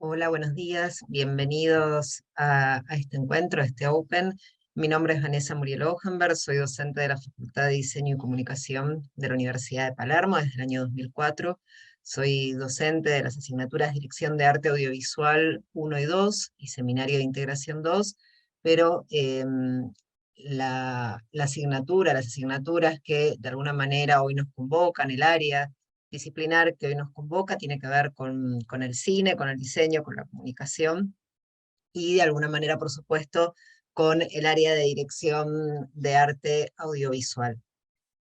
Hola, buenos días. Bienvenidos a este encuentro, a este Open. Mi nombre es Vanessa Muriel Hohenberg, soy docente de la Facultad de Diseño y Comunicación de la Universidad de Palermo desde el año 2004. Soy docente de las asignaturas Dirección de Arte Audiovisual 1 y 2 y Seminario de Integración 2, pero las asignaturas que de alguna manera hoy nos convocan, el área disciplinar que hoy nos convoca tiene que ver con el cine, con el diseño, con la comunicación y de alguna manera, por supuesto, con el área de dirección de arte audiovisual.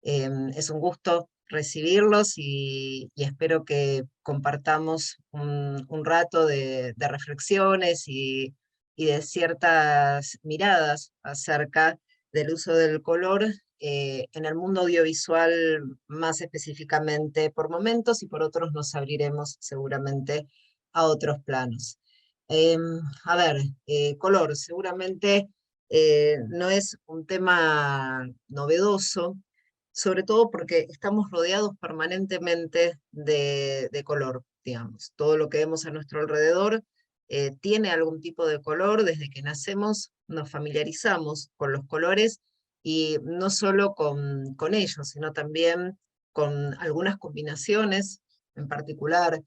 Es un gusto recibirlos y espero que compartamos un rato de reflexiones y de ciertas miradas acerca del uso del color en el mundo audiovisual, más específicamente por momentos, y por otros nos abriremos seguramente a otros planos. Em, a ver, color seguramente no es un tema novedoso, sobre todo porque estamos rodeados permanentemente de color, digamos. Todo lo que vemos a nuestro alrededor tiene algún tipo de color. Desde que nacemos nos familiarizamos con los colores, y no solo con ellos, sino también con algunas combinaciones en particular.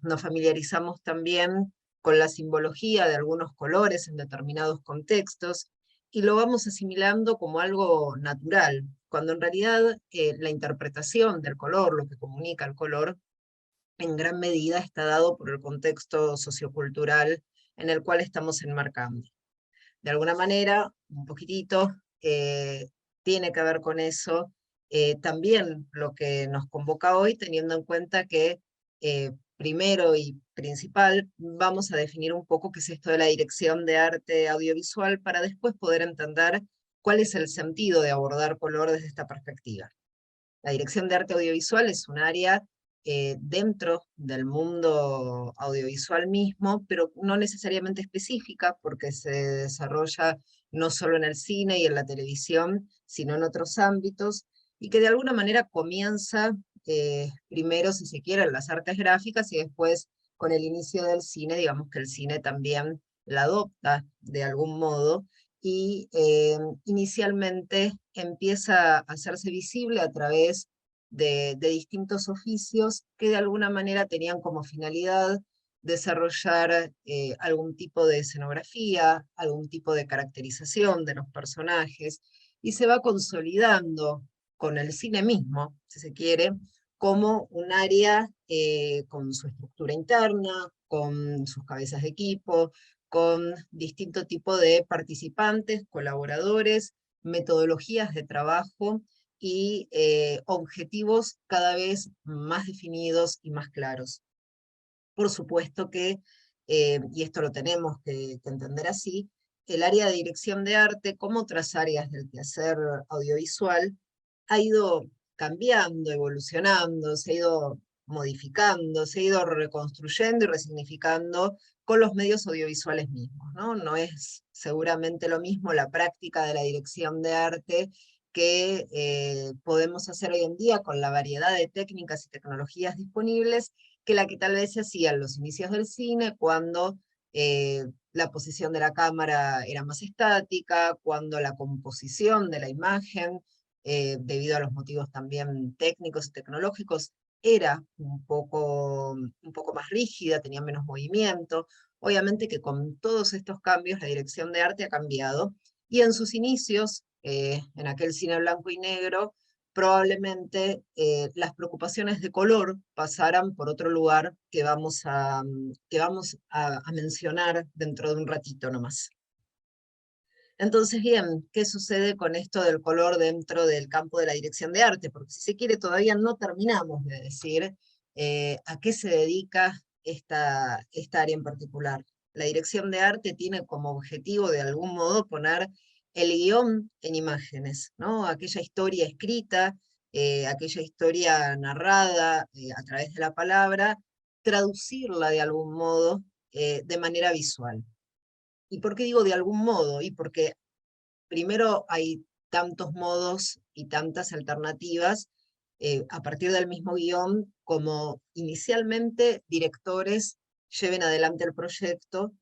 Nos familiarizamos también con la simbología de algunos colores en determinados contextos, y lo vamos asimilando como algo natural, cuando en realidad la interpretación del color, lo que comunica el color, en gran medida está dado por el contexto sociocultural en el cual estamos enmarcando. De alguna manera, un poquitito, tiene que ver con eso también lo que nos convoca hoy, teniendo en cuenta que primero y principal vamos a definir un poco qué es esto de la dirección de arte audiovisual, para después poder entender cuál es el sentido de abordar color desde esta perspectiva. La dirección de arte audiovisual es un área dentro del mundo audiovisual mismo, pero no necesariamente específica, porque se desarrolla no solo en el cine y en la televisión, sino en otros ámbitos, y que de alguna manera comienza primero, si se quiere, en las artes gráficas, y después con el inicio del cine, digamos que el cine también la adopta de algún modo, y inicialmente empieza a hacerse visible a través de distintos oficios que de alguna manera tenían como finalidad desarrollar algún tipo de escenografía, algún tipo de caracterización de los personajes, y se va consolidando con el cine mismo, si se quiere, como un área con su estructura interna, con sus cabezas de equipo, con distinto tipo de participantes, colaboradores, metodologías de trabajo y objetivos cada vez más definidos y más claros. Por supuesto que, y esto lo tenemos que entender así, el área de dirección de arte, como otras áreas del quehacer audiovisual, ha ido cambiando, evolucionando, se ha ido modificando, se ha ido reconstruyendo y resignificando con los medios audiovisuales mismos, ¿no? No es seguramente lo mismo la práctica de la dirección de arte que podemos hacer hoy en día con la variedad de técnicas y tecnologías disponibles, que la que tal vez se hacía en los inicios del cine, cuando la posición de la cámara era más estática, cuando la composición de la imagen, debido a los motivos también técnicos y tecnológicos, era un poco más rígida, tenía menos movimiento. Obviamente que con todos estos cambios la dirección de arte ha cambiado, y en sus inicios, en aquel cine blanco y negro, probablemente las preocupaciones de color pasaran por otro lugar que vamos a mencionar dentro de un ratito nomás. Entonces, bien, ¿qué sucede con esto del color dentro del campo de la dirección de arte? Porque si se quiere, todavía no terminamos de decir a qué se dedica esta área en particular. La dirección de arte tiene como objetivo, de algún modo, poner el guión en imágenes, ¿no? Aquella historia escrita, aquella historia narrada a través de la palabra, traducirla de algún modo de manera visual. ¿Y por qué digo de algún modo? Y porque primero hay tantos modos y tantas alternativas a partir del mismo guión, como inicialmente directores lleven adelante el proyecto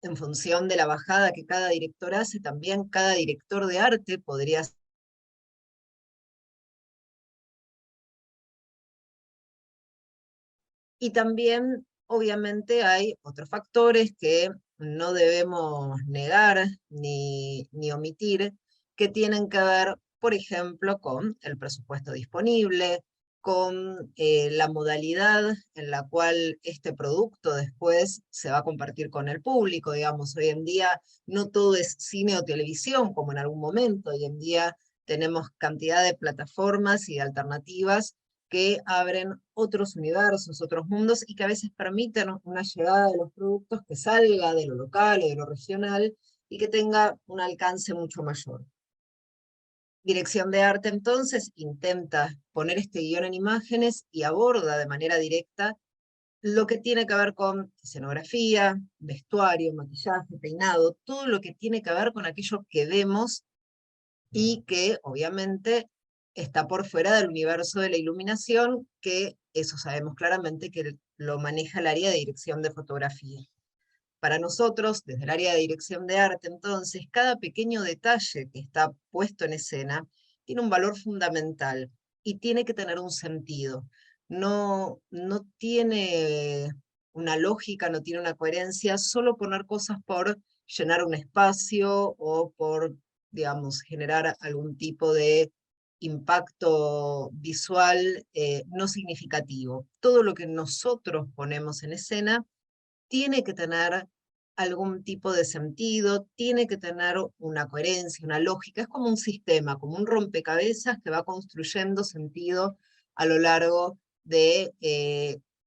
en función de la bajada que cada director hace. También cada director de arte podría. Y también, obviamente, hay otros factores que no debemos negar ni omitir, que tienen que ver, por ejemplo, con el presupuesto disponible, con la modalidad en la cual este producto después se va a compartir con el público. Digamos, hoy en día no todo es cine o televisión, como en algún momento. Hoy en día tenemos cantidad de plataformas y de alternativas que abren otros universos, otros mundos, y que a veces permiten una llegada de los productos que salga de lo local o de lo regional, y que tenga un alcance mucho mayor. Dirección de arte, entonces, intenta poner este guión en imágenes y aborda de manera directa lo que tiene que ver con escenografía, vestuario, maquillaje, peinado, todo lo que tiene que ver con aquello que vemos y que obviamente está por fuera del universo de la iluminación, que eso sabemos claramente que lo maneja el área de dirección de fotografía. Para nosotros, desde el área de dirección de arte, entonces, cada pequeño detalle que está puesto en escena tiene un valor fundamental y tiene que tener un sentido. No tiene una lógica, no tiene una coherencia, solo poner cosas por llenar un espacio o por, digamos, generar algún tipo de impacto visual no significativo. Todo lo que nosotros ponemos en escena tiene que tener algún tipo de sentido, tiene que tener una coherencia, una lógica. Es como un sistema, como un rompecabezas que va construyendo sentido a lo largo de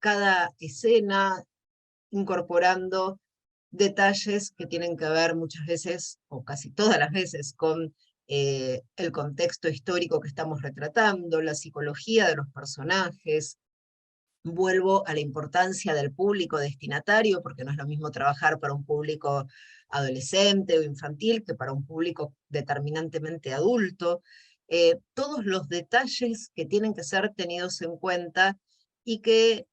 cada escena, incorporando detalles que tienen que ver muchas veces, o casi todas las veces, con el contexto histórico que estamos retratando, la psicología de los personajes. Vuelvo a la importancia del público destinatario, porque no es lo mismo trabajar para un público adolescente o infantil que para un público determinantemente adulto. Todos los detalles que tienen que ser tenidos en cuenta y que,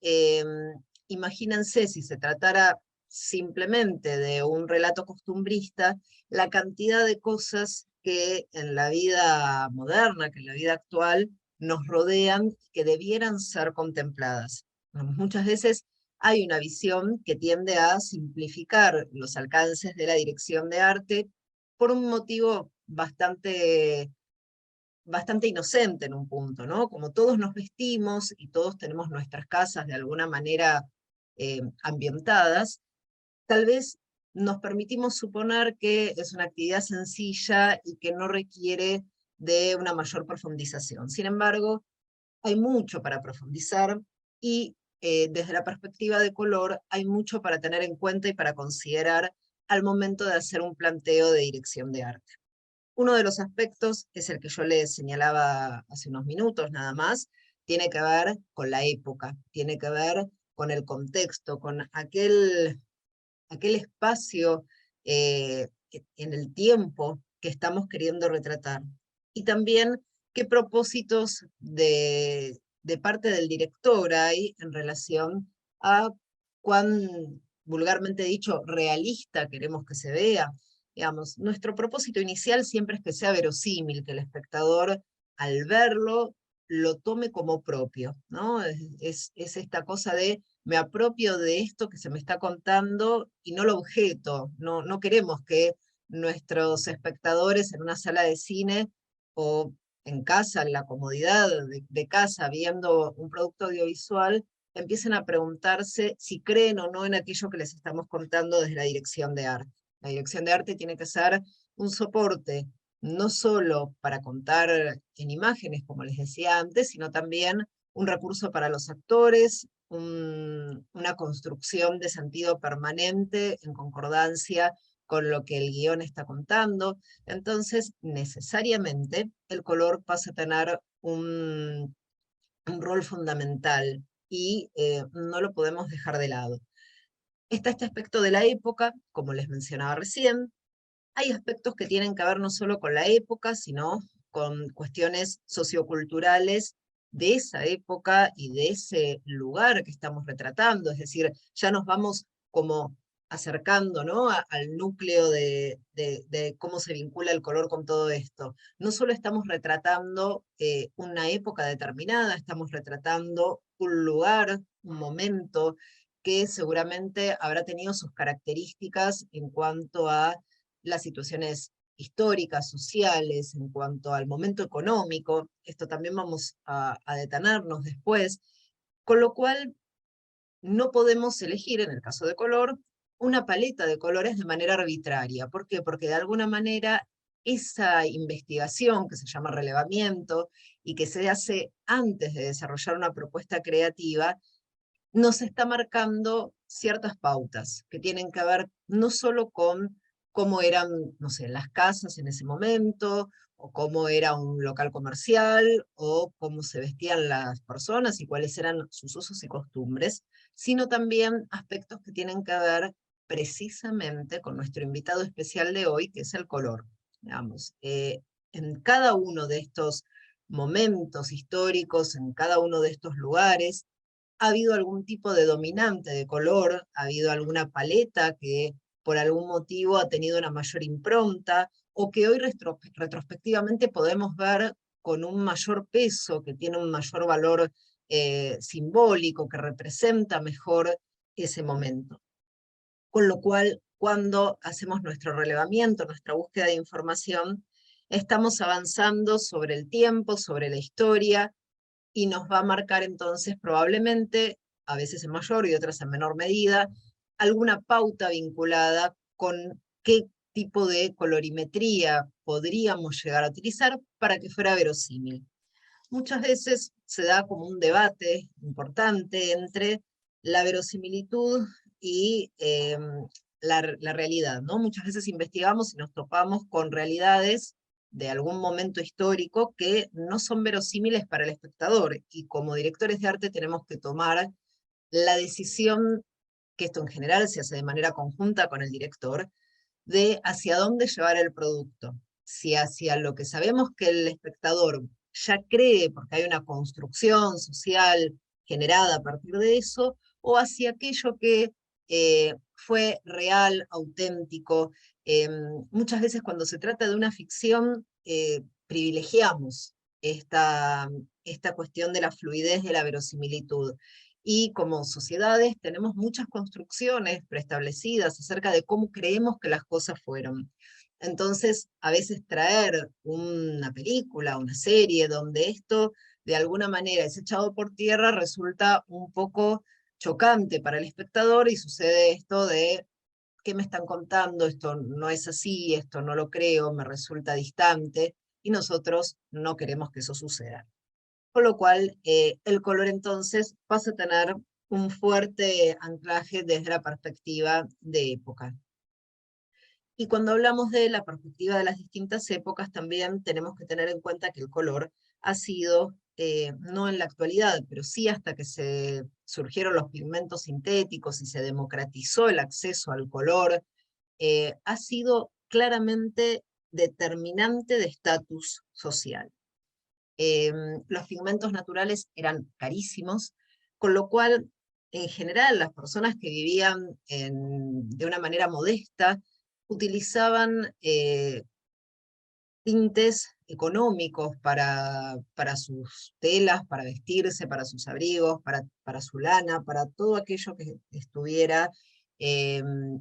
imagínense, si se tratara simplemente de un relato costumbrista, la cantidad de cosas que en la vida moderna, que en la vida actual, nos rodean, que debieran ser contempladas. Muchas veces hay una visión que tiende a simplificar los alcances de la dirección de arte por un motivo bastante inocente en un punto, ¿no? Como todos nos vestimos y todos tenemos nuestras casas de alguna manera ambientadas, tal vez nos permitimos suponer que es una actividad sencilla y que no requiere de una mayor profundización. Sin embargo, hay mucho para profundizar y desde la perspectiva de color hay mucho para tener en cuenta y para considerar al momento de hacer un planteo de dirección de arte. Uno de los aspectos es el que yo les señalaba hace unos minutos nada más, tiene que ver con la época, tiene que ver con el contexto, con aquel espacio en el tiempo que estamos queriendo retratar. Y también qué propósitos de parte del director hay en relación a cuán, vulgarmente dicho, realista queremos que se vea. Digamos, nuestro propósito inicial siempre es que sea verosímil, que el espectador al verlo lo tome como propio, ¿no? Es esta cosa de me apropio de esto que se me está contando y no lo objeto. No queremos que nuestros espectadores en una sala de cine o en casa, en la comodidad de casa, viendo un producto audiovisual, empiecen a preguntarse si creen o no en aquello que les estamos contando desde la dirección de arte. La dirección de arte tiene que ser un soporte, no solo para contar en imágenes, como les decía antes, sino también un recurso para los actores, una construcción de sentido permanente en concordancia con lo que el guión está contando. Entonces, necesariamente, el color pasa a tener un rol fundamental y no lo podemos dejar de lado. Está este aspecto de la época, como les mencionaba recién. Hay aspectos que tienen que ver no solo con la época, sino con cuestiones socioculturales de esa época y de ese lugar que estamos retratando, es decir, ya nos vamos como acercando, ¿no?, al núcleo de cómo se vincula el color con todo esto. No solo estamos retratando una época determinada, estamos retratando un lugar, un momento, que seguramente habrá tenido sus características en cuanto a las situaciones históricas, sociales, en cuanto al momento económico. Esto también vamos a detenernos después, con lo cual no podemos elegir, en el caso de color, una paleta de colores de manera arbitraria. ¿Por qué? Porque de alguna manera esa investigación que se llama relevamiento y que se hace antes de desarrollar una propuesta creativa, nos está marcando ciertas pautas que tienen que ver no solo con cómo eran, no sé, las casas en ese momento, o cómo era un local comercial, o cómo se vestían las personas y cuáles eran sus usos y costumbres, sino también aspectos que tienen que ver precisamente con nuestro invitado especial de hoy, que es el color. Digamos, en cada uno de estos momentos históricos, en cada uno de estos lugares, ha habido algún tipo de dominante de color, ha habido alguna paleta que por algún motivo ha tenido una mayor impronta, o que hoy retrospectivamente podemos ver con un mayor peso, que tiene un mayor valor simbólico, que representa mejor ese momento. Con lo cual, cuando hacemos nuestro relevamiento, nuestra búsqueda de información, estamos avanzando sobre el tiempo, sobre la historia, y nos va a marcar entonces probablemente, a veces en mayor y otras en menor medida, alguna pauta vinculada con qué tipo de colorimetría podríamos llegar a utilizar para que fuera verosímil. Muchas veces se da como un debate importante entre la verosimilitud y la realidad, ¿no? Muchas veces investigamos y nos topamos con realidades de algún momento histórico que no son verosímiles para el espectador, y como directores de arte tenemos que tomar la decisión, que esto en general se hace de manera conjunta con el director, de hacia dónde llevar el producto. Si hacia lo que sabemos que el espectador ya cree, porque hay una construcción social generada a partir de eso, o hacia aquello que fue real, auténtico. Muchas veces cuando se trata de una ficción, privilegiamos esta cuestión de la fluidez, de la verosimilitud. Y como sociedades tenemos muchas construcciones preestablecidas acerca de cómo creemos que las cosas fueron. Entonces, a veces traer una película, una serie, donde esto de alguna manera es echado por tierra, resulta un poco chocante para el espectador, y sucede esto de: ¿qué me están contando? Esto no es así, esto no lo creo, me resulta distante, y nosotros no queremos que eso suceda. Con lo cual, el color entonces pasa a tener un fuerte anclaje desde la perspectiva de época. Y cuando hablamos de la perspectiva de las distintas épocas, también tenemos que tener en cuenta que el color ha sido, no en la actualidad, pero sí hasta que se surgieron los pigmentos sintéticos y se democratizó el acceso al color, ha sido claramente determinante de estatus social. Los pigmentos naturales eran carísimos, con lo cual, en general, las personas que vivían de una manera modesta utilizaban tintes económicos para sus telas, para vestirse, para sus abrigos, para su lana, para todo aquello que estuviera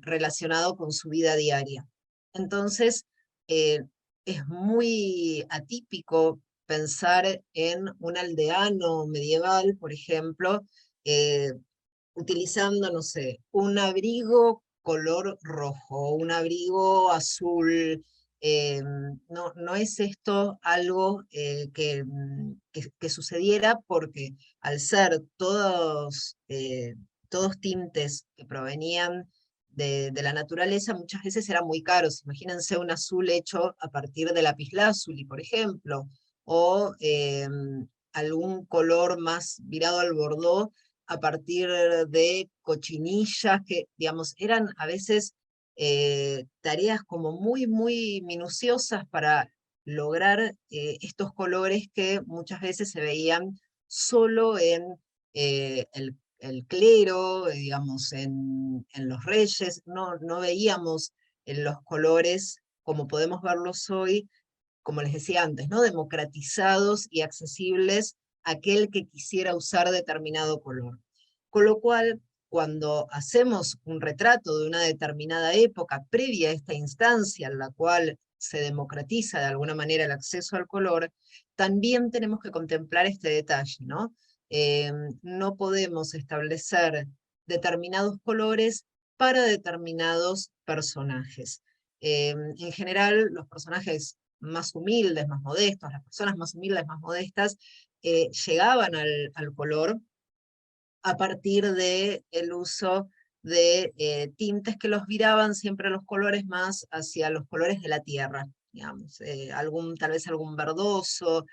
relacionado con su vida diaria. Entonces, eh, es muy atípico pensar en un aldeano medieval, por ejemplo, eh, utilizando, no sé, un abrigo color rojo, un abrigo azul. No es esto algo que sucediera, porque al ser todos tintes que provenían de la naturaleza, muchas veces eran muy caros. Imagínense un azul hecho a partir de lapislázuli, por ejemplo, o algún color más virado al bordó a partir de cochinillas que, digamos, eran a veces tareas como muy, muy minuciosas para lograr estos colores que muchas veces se veían solo en el clero, digamos, en los reyes, no veíamos en los colores como podemos verlos hoy, como les decía antes, ¿no? Democratizados y accesibles a aquel que quisiera usar determinado color. Con lo cual, cuando hacemos un retrato de una determinada época previa a esta instancia en la cual se democratiza de alguna manera el acceso al color, también tenemos que contemplar este detalle, ¿no? No podemos establecer determinados colores para determinados personajes. En general, los personajes más humildes, más modestos, las personas más humildes, más modestas, llegaban al color a partir del uso de tintes que los viraban siempre los colores más hacia los colores de la tierra, digamos, tal vez algún verdoso,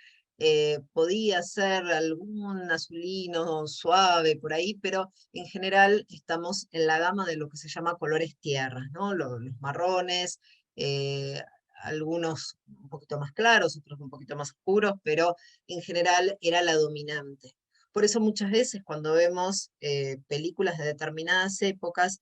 podía ser algún azulino suave por ahí, pero en general estamos en la gama de lo que se llama colores tierras, ¿no? Los marrones, algunos un poquito más claros, otros un poquito más oscuros, pero en general era la dominante. Por eso muchas veces cuando vemos películas de determinadas épocas,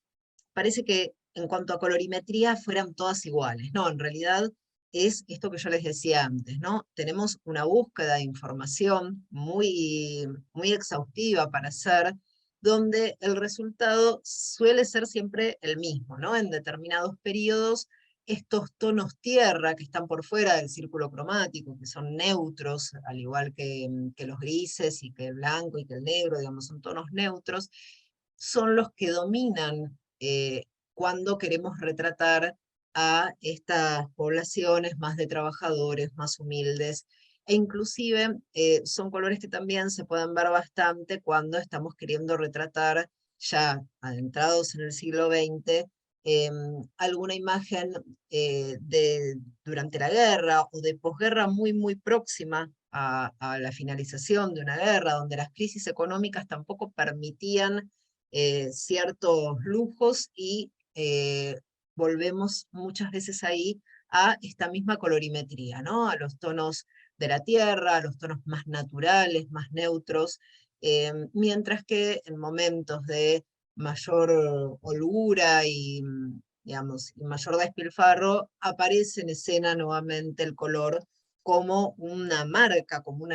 parece que en cuanto a colorimetría fueran todas iguales. No, en realidad es esto que yo les decía antes, ¿no? Tenemos una búsqueda de información muy exhaustiva para hacer, donde el resultado suele ser siempre el mismo, ¿no? En determinados periodos, estos tonos tierra que están por fuera del círculo cromático, que son neutros, al igual que los grises y que el blanco y que el negro, digamos, son tonos neutros, son los que dominan cuando queremos retratar a estas poblaciones más de trabajadores, más humildes, e inclusive son colores que también se pueden ver bastante cuando estamos queriendo retratar, ya adentrados en el siglo XX, alguna imagen durante la guerra o de posguerra muy próxima a la finalización de una guerra, donde las crisis económicas tampoco permitían ciertos lujos y volvemos muchas veces ahí a esta misma colorimetría, ¿no? A los tonos de la tierra, a los tonos más naturales, más neutros, mientras que en momentos de mayor holgura y, digamos, y mayor despilfarro, aparece en escena nuevamente el color como una marca, como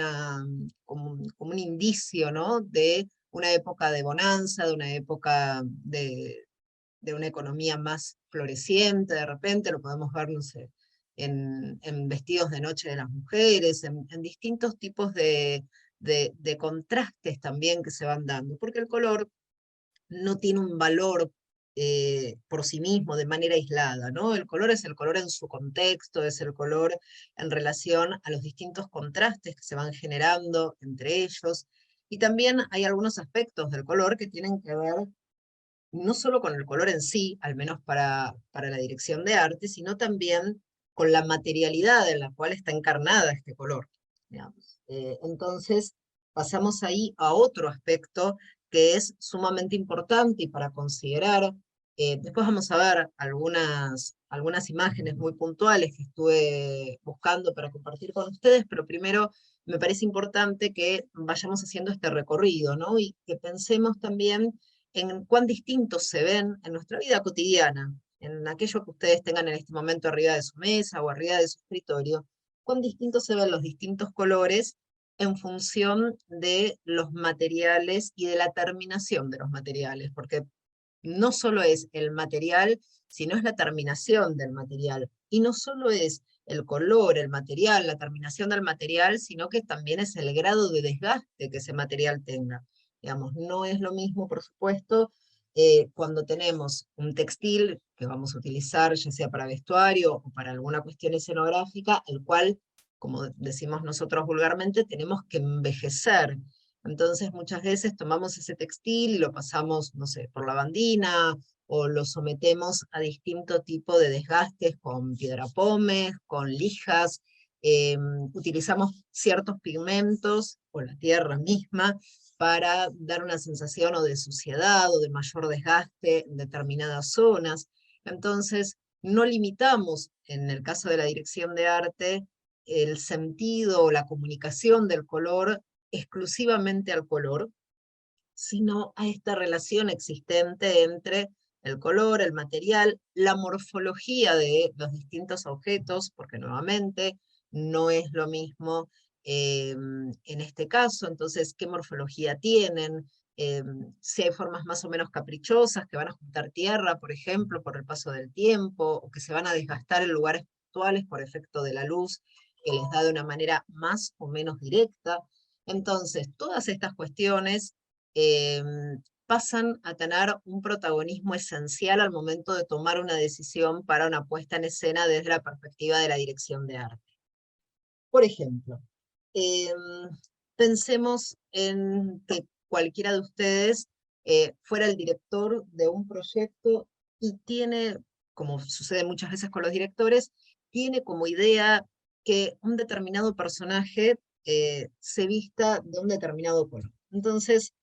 un indicio, ¿no? De una época de bonanza, de una época de una economía más floreciente, de repente lo podemos ver, no sé, en vestidos de noche de las mujeres, en distintos tipos de contrastes también que se van dando, porque el color no tiene un valor por sí mismo, de manera aislada, ¿no? El color es el color en su contexto, es el color en relación a los distintos contrastes que se van generando entre ellos, y también hay algunos aspectos del color que tienen que ver no solo con el color en sí, al menos para la dirección de arte, sino también con la materialidad en la cual está encarnada este color, digamos. Entonces, pasamos ahí a otro aspecto que es sumamente importante y para considerar. Después vamos a ver algunas imágenes muy puntuales que estuve buscando para compartir con ustedes, pero primero me parece importante que vayamos haciendo este recorrido, ¿no? Y que pensemos también en cuán distintos se ven en nuestra vida cotidiana, en aquello que ustedes tengan en este momento arriba de su mesa o arriba de su escritorio, cuán distintos se ven los distintos colores en función de los materiales y de la terminación de los materiales, porque no solo es el material, sino es la terminación del material. Y no solo es el color, el material, la terminación del material, sino que también es el grado de desgaste que ese material tenga. Digamos, no es lo mismo, por supuesto, cuando tenemos un textil que vamos a utilizar, ya sea para vestuario o para alguna cuestión escenográfica, el cual, como decimos nosotros vulgarmente, tenemos que envejecer. Entonces muchas veces tomamos ese textil y lo pasamos, no sé, por lavandina, o lo sometemos a distinto tipo de desgastes con piedrapomes, con lijas, utilizamos ciertos pigmentos, o la tierra misma, para dar una sensación o de suciedad o de mayor desgaste en determinadas zonas. Entonces, no limitamos, en el caso de la dirección de arte, el sentido o la comunicación del color exclusivamente al color, sino a esta relación existente entre el color, el material, la morfología de los distintos objetos, porque nuevamente no es lo mismo en este caso, entonces, ¿qué morfología tienen? Si hay formas más o menos caprichosas que van a juntar tierra, por ejemplo, por el paso del tiempo, o que se van a desgastar en lugares puntuales por efecto de la luz, que les da de una manera más o menos directa. Entonces, todas estas cuestiones eh, pasan a tener un protagonismo esencial al momento de tomar una decisión para una puesta en escena desde la perspectiva de la dirección de arte. Por ejemplo, eh, pensemos en que cualquiera de ustedes fuera el director de un proyecto y tiene, como sucede muchas veces con los directores, tiene como idea que un determinado personaje se vista de un determinado color. Entonces,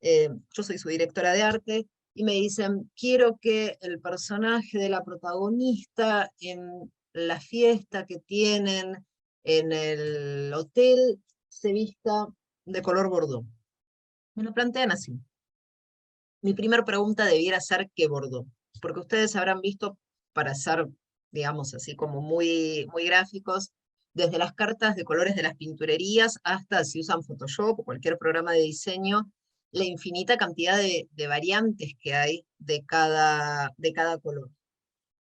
yo soy su directora de arte y me dicen, quiero que el personaje de la protagonista en la fiesta que tienen en el hotel se vista de color bordó. Me lo plantean así. Mi primera pregunta debiera ser ¿qué bordó? Porque ustedes habrán visto, para ser, digamos así, como muy gráficos, desde las cartas de colores de las pinturerías hasta si usan Photoshop o cualquier programa de diseño, la infinita cantidad de variantes que hay de cada color.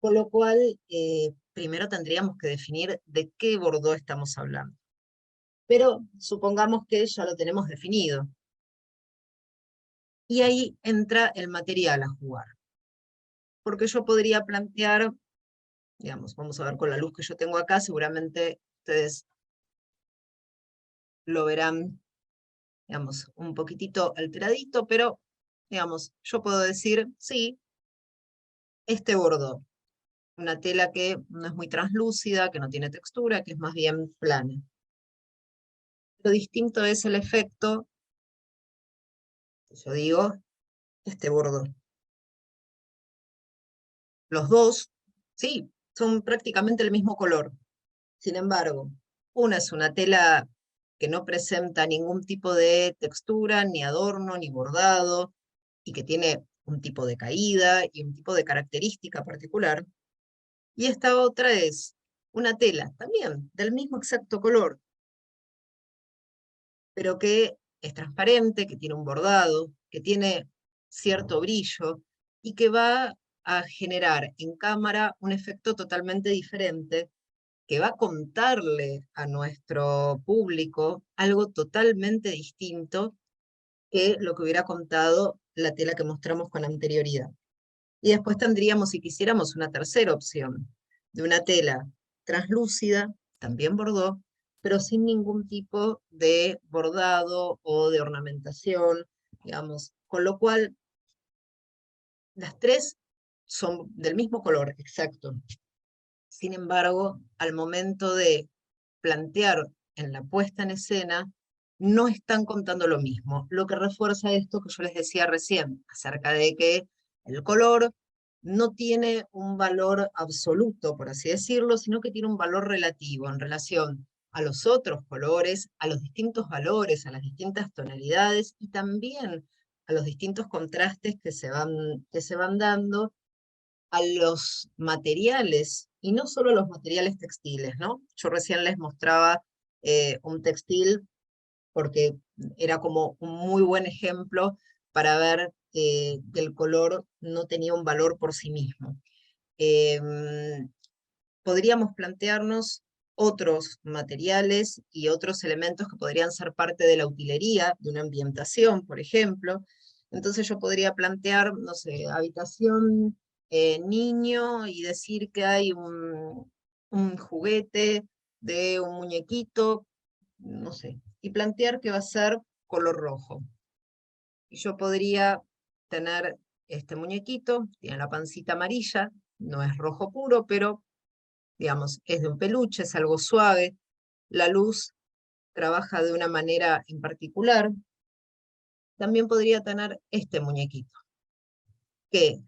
Con lo cual, primero tendríamos que definir de qué bordó estamos hablando. Pero supongamos que ya lo tenemos definido. Y ahí entra el material a jugar. Porque yo podría plantear, digamos, vamos a ver con la luz que yo tengo acá, seguramente ustedes lo verán, digamos, un poquitito alteradito, pero, digamos, yo puedo decir, sí, este bordó, una tela que no es muy translúcida, que no tiene textura, que es más bien plana. Lo distinto es el efecto, yo digo, este bordó. Los dos, sí, son prácticamente el mismo color. Sin embargo, una es una tela que no presenta ningún tipo de textura, ni adorno, ni bordado, y que tiene un tipo de caída y un tipo de característica particular. Y esta otra es una tela también del mismo exacto color, pero que es transparente, que tiene un bordado, que tiene cierto brillo, y que va a generar en cámara un efecto totalmente diferente, que va a contarle a nuestro público algo totalmente distinto que lo que hubiera contado la tela que mostramos con anterioridad. Y después tendríamos, si quisiéramos, una tercera opción, de una tela translúcida, también bordó, pero sin ningún tipo de bordado o de ornamentación, digamos, con lo cual las tres son del mismo color, exacto. Sin embargo, al momento de plantear en la puesta en escena, no están contando lo mismo, lo que refuerza esto que yo les decía recién, acerca de que el color no tiene un valor absoluto, por así decirlo, sino que tiene un valor relativo en relación a los otros colores, a los distintos valores, a las distintas tonalidades y también a los distintos contrastes que se van dando a los materiales, y no solo a los materiales textiles, ¿no? Yo recién les mostraba un textil porque era como un muy buen ejemplo para ver que el color no tenía un valor por sí mismo. Podríamos plantearnos otros materiales y otros elementos que podrían ser parte de la utilería de una ambientación, por ejemplo. Entonces yo podría plantear, no sé, habitación niño y decir que hay un juguete de un muñequito, no sé, y plantear que va a ser color rojo. Y yo podría tener este muñequito, tiene la pancita amarilla, no es rojo puro, pero digamos, es de un peluche, es algo suave, la luz trabaja de una manera en particular. También podría tener este muñequito, que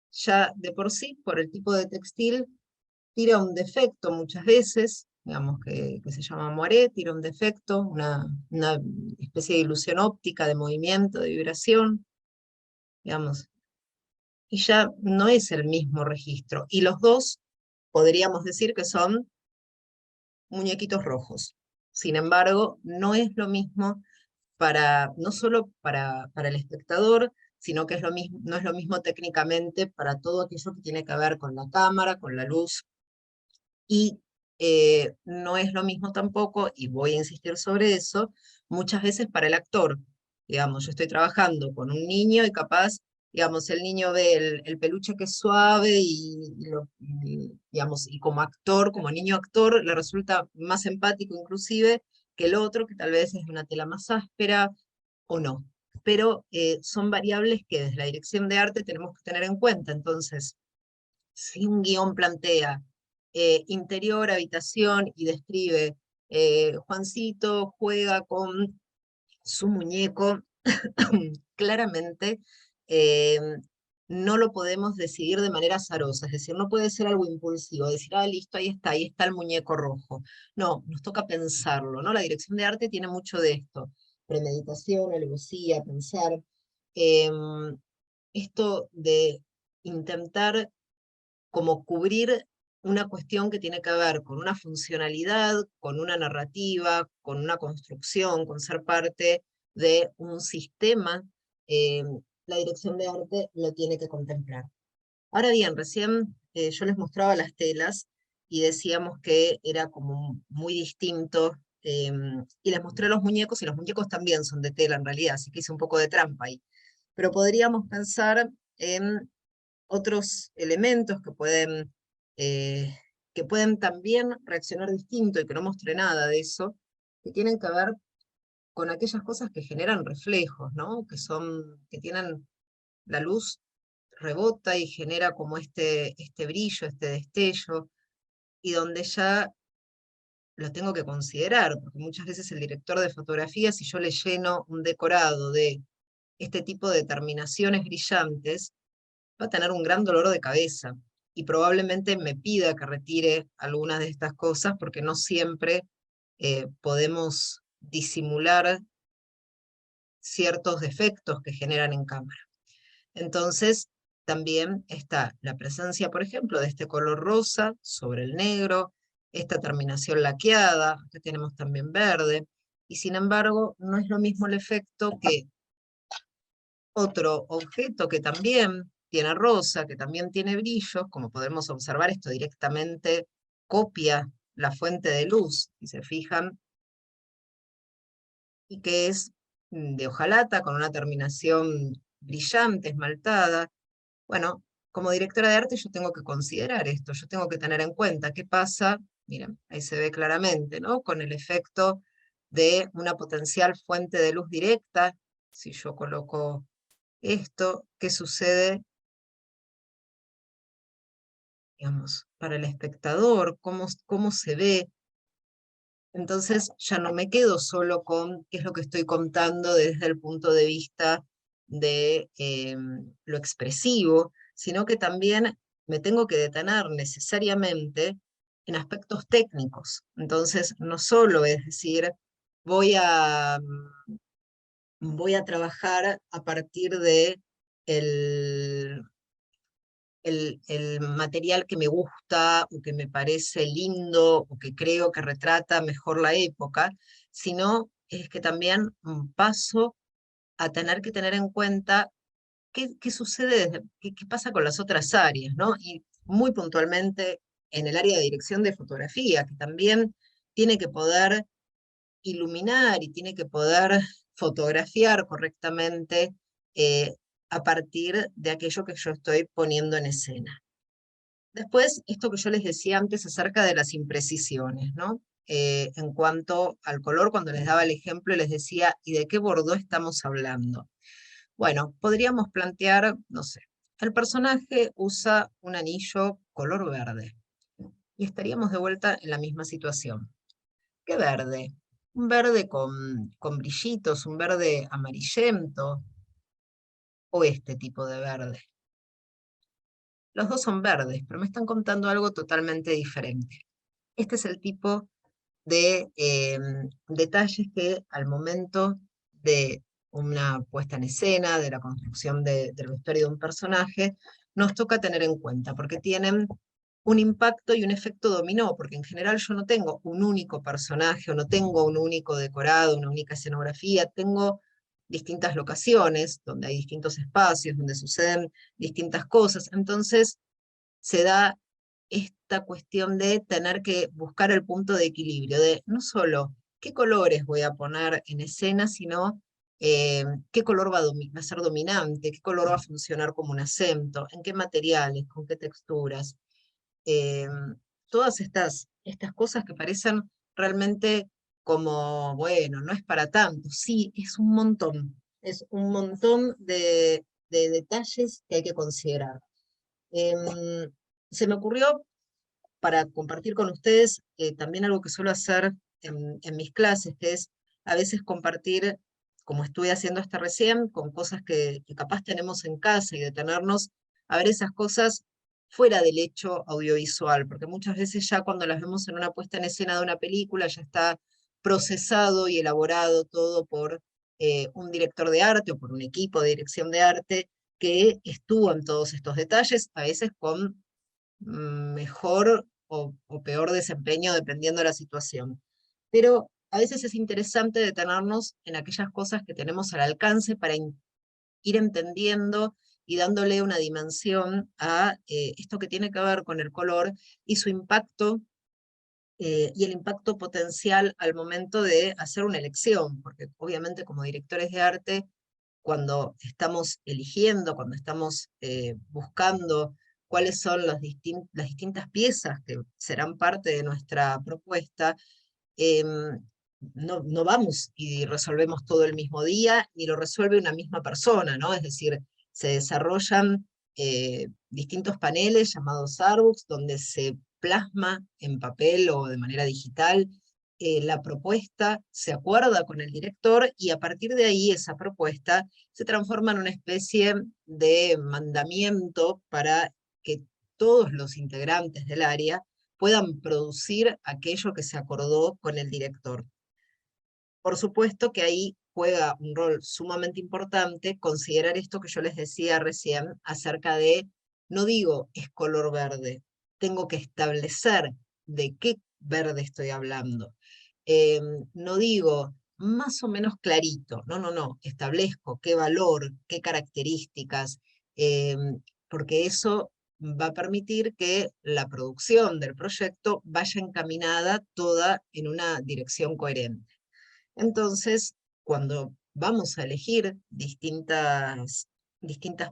ya de por sí, por el tipo de textil, tira un defecto muchas veces, digamos, que se llama moiré, tira un defecto, una especie de ilusión óptica de movimiento, de vibración, digamos, y ya no es el mismo registro. Y los dos podríamos decir que son muñequitos rojos. Sin embargo, no es lo mismo no solo para el espectador, sino que es lo mismo, no es lo mismo técnicamente para todo aquello que tiene que ver con la cámara, con la luz, y no es lo mismo tampoco, y voy a insistir sobre eso, muchas veces para el actor. Digamos, yo estoy trabajando con un niño y capaz, digamos, el niño ve el peluche que es suave digamos, y como actor, como niño actor, le resulta más empático inclusive que el otro, que tal vez es de una tela más áspera o no. Pero son variables que desde la dirección de arte tenemos que tener en cuenta. Entonces, si un guión plantea interior, habitación, y describe Juancito juega con su muñeco, claramente eh, no lo podemos decidir de manera azarosa, es decir, no puede ser algo impulsivo, decir, ah, listo, ahí está el muñeco rojo. No, nos toca pensarlo, ¿no? La dirección de arte tiene mucho de esto, premeditación, alevosía, pensar. Esto de intentar como cubrir una cuestión que tiene que ver con una funcionalidad, con una narrativa, con una construcción, con ser parte de un sistema, eh, la dirección de arte lo tiene que contemplar. Ahora bien, recién yo les mostraba las telas y decíamos que era como muy distinto, y les mostré los muñecos, y los muñecos también son de tela en realidad, así que hice un poco de trampa ahí. Pero podríamos pensar en otros elementos que pueden también reaccionar distinto, y que no mostré nada de eso, que tienen que ver con aquellas cosas que generan reflejos, ¿no? Que tienen la luz, rebota y genera como este brillo, este destello, y donde ya lo tengo que considerar, porque muchas veces el director de fotografía, si yo le lleno un decorado de este tipo de terminaciones brillantes, va a tener un gran dolor de cabeza, y probablemente me pida que retire algunas de estas cosas, porque no siempre podemos disimular ciertos defectos que generan en cámara. Entonces, también está la presencia, por ejemplo, de este color rosa sobre el negro, esta terminación laqueada, acá tenemos también verde, y sin embargo, no es lo mismo el efecto que otro objeto que también tiene rosa, que también tiene brillos, como podemos observar, esto directamente copia la fuente de luz, si se fijan, y que es de hojalata, con una terminación brillante, esmaltada. Bueno, como directora de arte yo tengo que considerar esto, yo tengo que tener en cuenta qué pasa, miren, ahí se ve claramente, ¿no? Con el efecto de una potencial fuente de luz directa, si yo coloco esto, ¿qué sucede, digamos, para el espectador? ¿Cómo se ve? Entonces ya no me quedo solo con qué es lo que estoy contando desde el punto de vista de lo expresivo, sino que también me tengo que detener necesariamente en aspectos técnicos. Entonces no solo es decir, voy a, voy a trabajar a partir de el, el material que me gusta, o que me parece lindo, o que creo que retrata mejor la época, sino es que también paso a tener que tener en cuenta qué sucede, qué pasa con las otras áreas, ¿no? Y muy puntualmente en el área de dirección de fotografía, que también tiene que poder iluminar y tiene que poder fotografiar correctamente eh, a partir de aquello que yo estoy poniendo en escena. Después, esto que yo les decía antes acerca de las imprecisiones, ¿no? En cuanto al color, cuando les daba el ejemplo y les decía, ¿y de qué bordó estamos hablando? Bueno, podríamos plantear, no sé, el personaje usa un anillo color verde, y estaríamos de vuelta en la misma situación. ¿Qué verde? Un verde con brillitos, un verde amarillento, o este tipo de verde. Los dos son verdes, pero me están contando algo totalmente diferente. Este es el tipo de detalles que al momento de una puesta en escena, de la construcción del vestuario de un personaje, nos toca tener en cuenta, porque tienen un impacto y un efecto dominó, porque en general yo no tengo un único personaje, o no tengo un único decorado, una única escenografía, tengo distintas locaciones, donde hay distintos espacios, donde suceden distintas cosas. Entonces se da esta cuestión de tener que buscar el punto de equilibrio, de no solo qué colores voy a poner en escena, sino qué color va a ser dominante, qué color va a funcionar como un acento, en qué materiales, con qué texturas. Eh, Todas estas cosas que parecen realmente como, bueno, no es para tanto. Sí, es un montón de detalles que hay que considerar. Em, Se me ocurrió para compartir con ustedes también algo que suelo hacer en mis clases, que es a veces compartir, como estuve haciendo hasta recién, con cosas que capaz tenemos en casa y detenernos a ver esas cosas fuera del hecho audiovisual, porque muchas veces ya cuando las vemos en una puesta en escena de una película ya está procesado y elaborado todo por un director de arte o por un equipo de dirección de arte que estuvo en todos estos detalles, a veces con mejor o peor desempeño dependiendo de la situación. Pero a veces es interesante detenernos en aquellas cosas que tenemos al alcance para ir entendiendo y dándole una dimensión a esto que tiene que ver con el color y su impacto y el impacto potencial al momento de hacer una elección, porque obviamente como directores de arte cuando estamos eligiendo, cuando estamos buscando cuáles son las distintas piezas que serán parte de nuestra propuesta, no vamos y resolvemos todo el mismo día, ni lo resuelve una misma persona, ¿no? Es decir, se desarrollan distintos paneles llamados artbooks, donde se plasma en papel o de manera digital la propuesta, se acuerda con el director y a partir de ahí esa propuesta se transforma en una especie de mandamiento para que todos los integrantes del área puedan producir aquello que se acordó con el director. Por supuesto que ahí juega un rol sumamente importante considerar esto que yo les decía recién acerca de, no digo es color verde, tengo que establecer de qué verde estoy hablando. No digo más o menos clarito, no, establezco qué valor, qué características, porque eso va a permitir que la producción del proyecto vaya encaminada toda en una dirección coherente. Entonces, cuando vamos a elegir distintas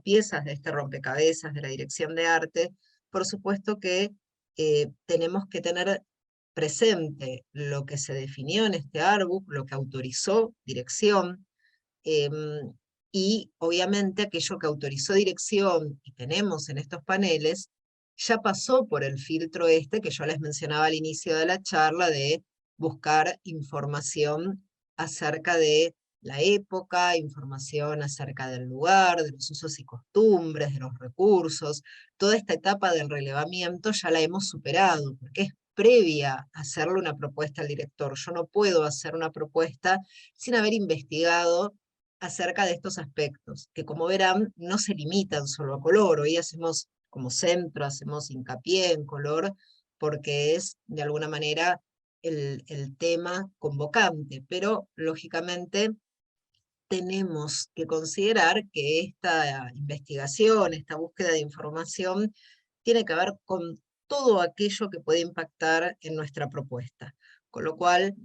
piezas de este rompecabezas de la dirección de arte, por supuesto que tenemos que tener presente lo que se definió en este artbook, lo que autorizó dirección, y obviamente aquello que autorizó dirección y tenemos en estos paneles, ya pasó por el filtro este que yo les mencionaba al inicio de la charla de buscar información acerca de la época, información acerca del lugar, de los usos y costumbres, de los recursos. Toda esta etapa del relevamiento ya la hemos superado, porque es previa a hacerle una propuesta al director. Yo no puedo hacer una propuesta sin haber investigado acerca de estos aspectos, que como verán no se limitan solo a color. Hoy hacemos como centro, hacemos hincapié en color, porque es de alguna manera el tema convocante, pero lógicamente tenemos que considerar que esta investigación, esta búsqueda de información, tiene que ver con todo aquello que puede impactar en nuestra propuesta. Con lo cual,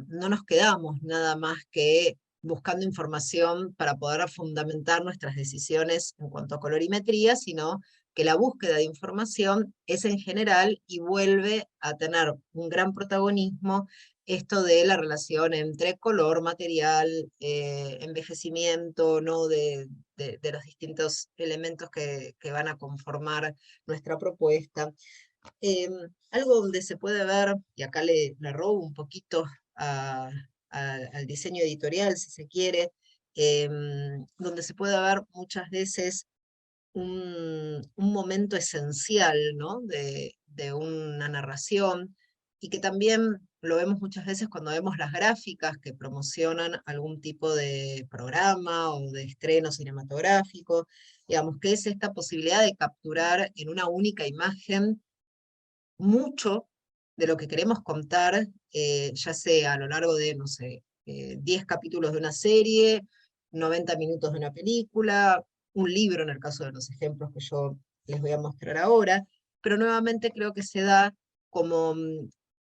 no nos quedamos nada más que buscando información para poder fundamentar nuestras decisiones en cuanto a colorimetría, sino que la búsqueda de información es en general y vuelve a tener un gran protagonismo esto de la relación entre color, material, envejecimiento, ¿no? De los distintos elementos que van a conformar nuestra propuesta. Algo donde se puede ver, y acá le robo un poquito al diseño editorial, si se quiere, donde se puede ver muchas veces un momento esencial, ¿no? de una narración, y que también lo vemos muchas veces cuando vemos las gráficas que promocionan algún tipo de programa o de estreno cinematográfico, digamos que es esta posibilidad de capturar en una única imagen mucho de lo que queremos contar, ya sea a lo largo de, no sé, 10 capítulos de una serie, 90 minutos de una película, un libro en el caso de los ejemplos que yo les voy a mostrar ahora, pero nuevamente creo que se da como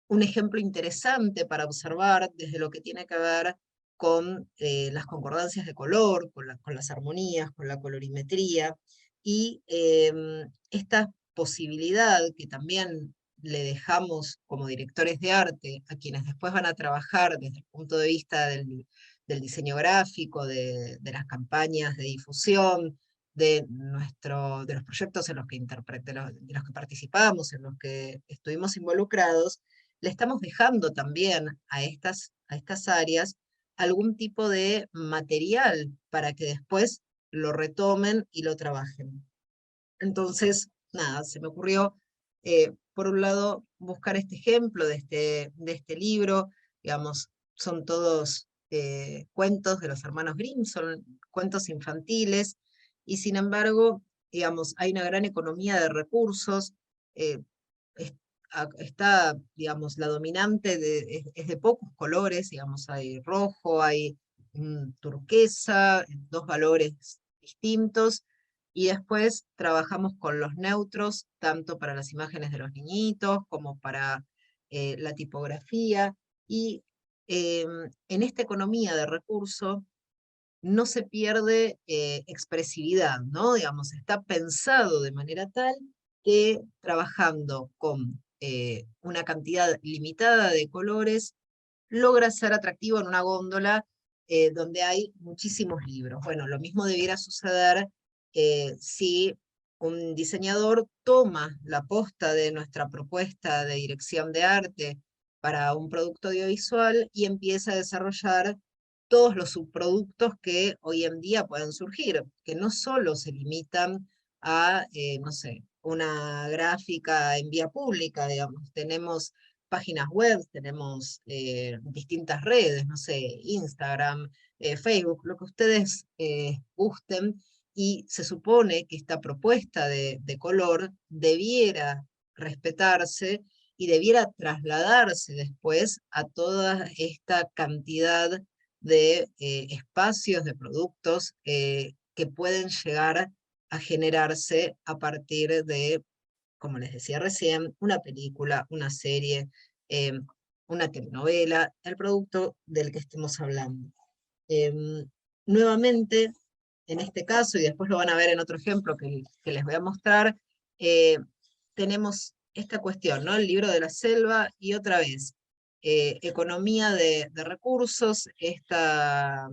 un ejemplo interesante para observar desde lo que tiene que ver con las concordancias de color, con las armonías, con la colorimetría, y esta posibilidad que también le dejamos como directores de arte a quienes después van a trabajar desde el punto de vista del diseño gráfico, de las campañas de difusión, de los proyectos en los que de los que participamos, en los que estuvimos involucrados, le estamos dejando también a estas áreas algún tipo de material para que después lo retomen y lo trabajen. Entonces, nada, se me ocurrió, por un lado, buscar este ejemplo de este libro, digamos, son todos cuentos de los hermanos Grimm, son cuentos infantiles, y sin embargo, digamos, hay una gran economía de recursos, eh, es- está, digamos, la dominante es de pocos colores, digamos, hay rojo, hay turquesa, dos valores distintos, y después trabajamos con los neutros, tanto para las imágenes de los niñitos como para la tipografía, y en esta economía de recursos no se pierde expresividad, ¿no? Digamos, está pensado de manera tal que trabajando con una cantidad limitada de colores, logra ser atractivo en una góndola donde hay muchísimos libros. Bueno, lo mismo debiera suceder si un diseñador toma la posta de nuestra propuesta de dirección de arte para un producto audiovisual y empieza a desarrollar todos los subproductos que hoy en día pueden surgir, que no solo se limitan a, no sé, una gráfica en vía pública, digamos, tenemos páginas web, tenemos distintas redes, no sé, Instagram, Facebook, lo que ustedes gusten, y se supone que esta propuesta de color debiera respetarse y debiera trasladarse después a toda esta cantidad de espacios, de productos que pueden llegar a generarse a partir de, como les decía recién, una película, una serie, eh, una telenovela, el producto del que estemos hablando. Nuevamente, en este caso, y después lo van a ver en otro ejemplo que les voy a mostrar, eh, tenemos esta cuestión, ¿no? El libro de la selva, y otra vez, economía de recursos, esta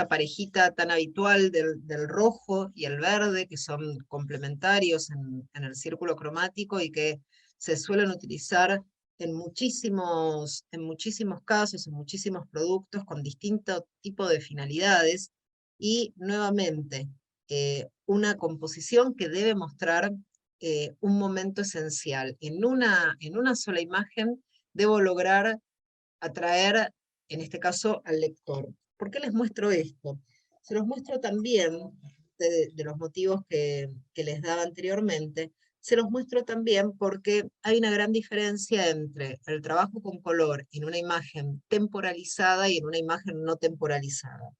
parejita tan habitual del rojo y el verde, que son complementarios en el círculo cromático y que se suelen utilizar en muchísimos casos, en muchísimos productos con distinto tipo de finalidades, y nuevamente una composición que debe mostrar un momento esencial. En una sola imagen debo lograr atraer, en este caso, al lector. ¿Por qué les muestro esto? Se los muestro también, de los motivos que les daba anteriormente, se los muestro también porque hay una gran diferencia entre el trabajo con color en una imagen temporalizada y en una imagen no temporalizada.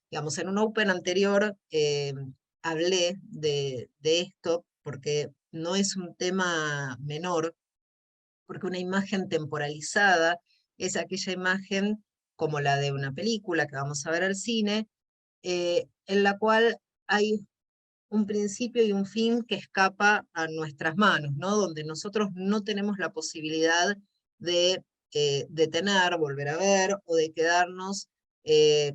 Digamos, en un Open anterior hablé de esto porque no es un tema menor, porque una imagen temporalizada es aquella imagen como la de una película que vamos a ver al cine, en la cual hay un principio y un fin que escapa a nuestras manos, ¿no? Donde nosotros no tenemos la posibilidad de detener, volver a ver, o de quedarnos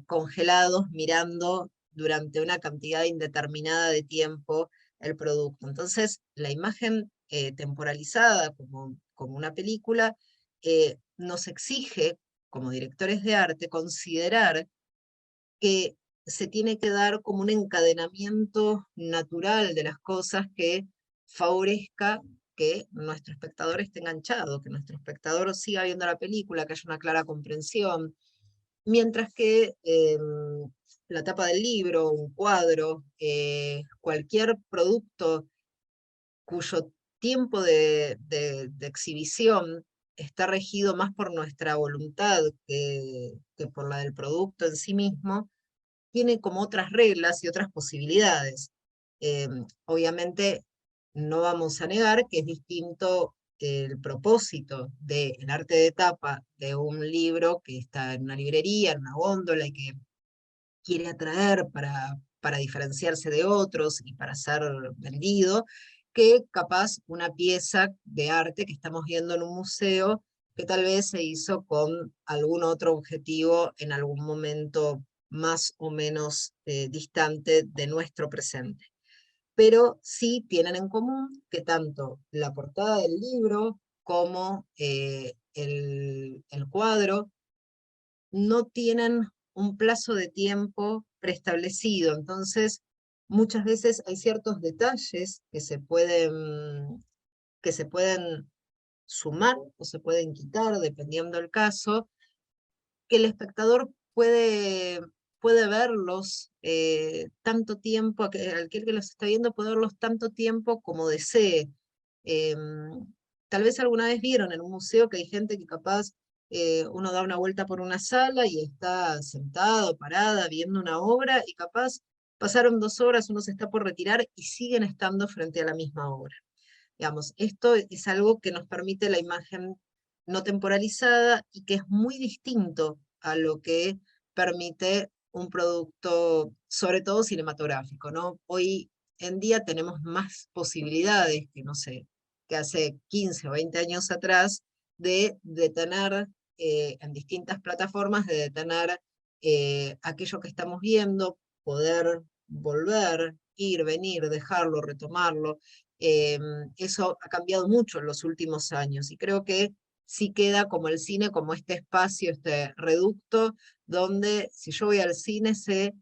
congelados mirando durante una cantidad indeterminada de tiempo el producto. Entonces, la imagen temporalizada como una película nos exige, como directores de arte, considerar que se tiene que dar como un encadenamiento natural de las cosas que favorezca que nuestro espectador esté enganchado, que nuestro espectador siga viendo la película, que haya una clara comprensión, mientras que la tapa del libro, un cuadro, cualquier producto cuyo tiempo de exhibición está regido más por nuestra voluntad que por la del producto en sí mismo, tiene como otras reglas y otras posibilidades. Obviamente no vamos a negar que es distinto el propósito del arte de tapa de un libro que está en una librería, en una góndola y que quiere atraer para diferenciarse de otros y para ser vendido, que capaz una pieza de arte que estamos viendo en un museo que tal vez se hizo con algún otro objetivo en algún momento más o menos distante de nuestro presente. Pero sí tienen en común que tanto la portada del libro como el cuadro no tienen un plazo de tiempo preestablecido. Entonces, muchas veces hay ciertos detalles que se pueden sumar o se pueden quitar, dependiendo del caso, que el espectador puede verlos tanto tiempo, aquel que los está viendo puede verlos tanto tiempo como desee. Tal vez alguna vez vieron en un museo que hay gente que capaz uno da una vuelta por una sala y está sentado, parada, viendo una obra, y capaz pasaron 2 horas, uno se está por retirar y siguen estando frente a la misma obra. Digamos, esto es algo que nos permite la imagen no temporalizada y que es muy distinto a lo que permite un producto, sobre todo cinematográfico, ¿no? Hoy en día tenemos más posibilidades que, no sé, que hace 15 o 20 años atrás, de detener en distintas plataformas, de detener aquello que estamos viendo, poder volver, ir, venir, dejarlo, retomarlo. Eso ha cambiado mucho en los últimos años y creo que sí queda como el cine, como este espacio, este reducto, donde si yo voy al cine sé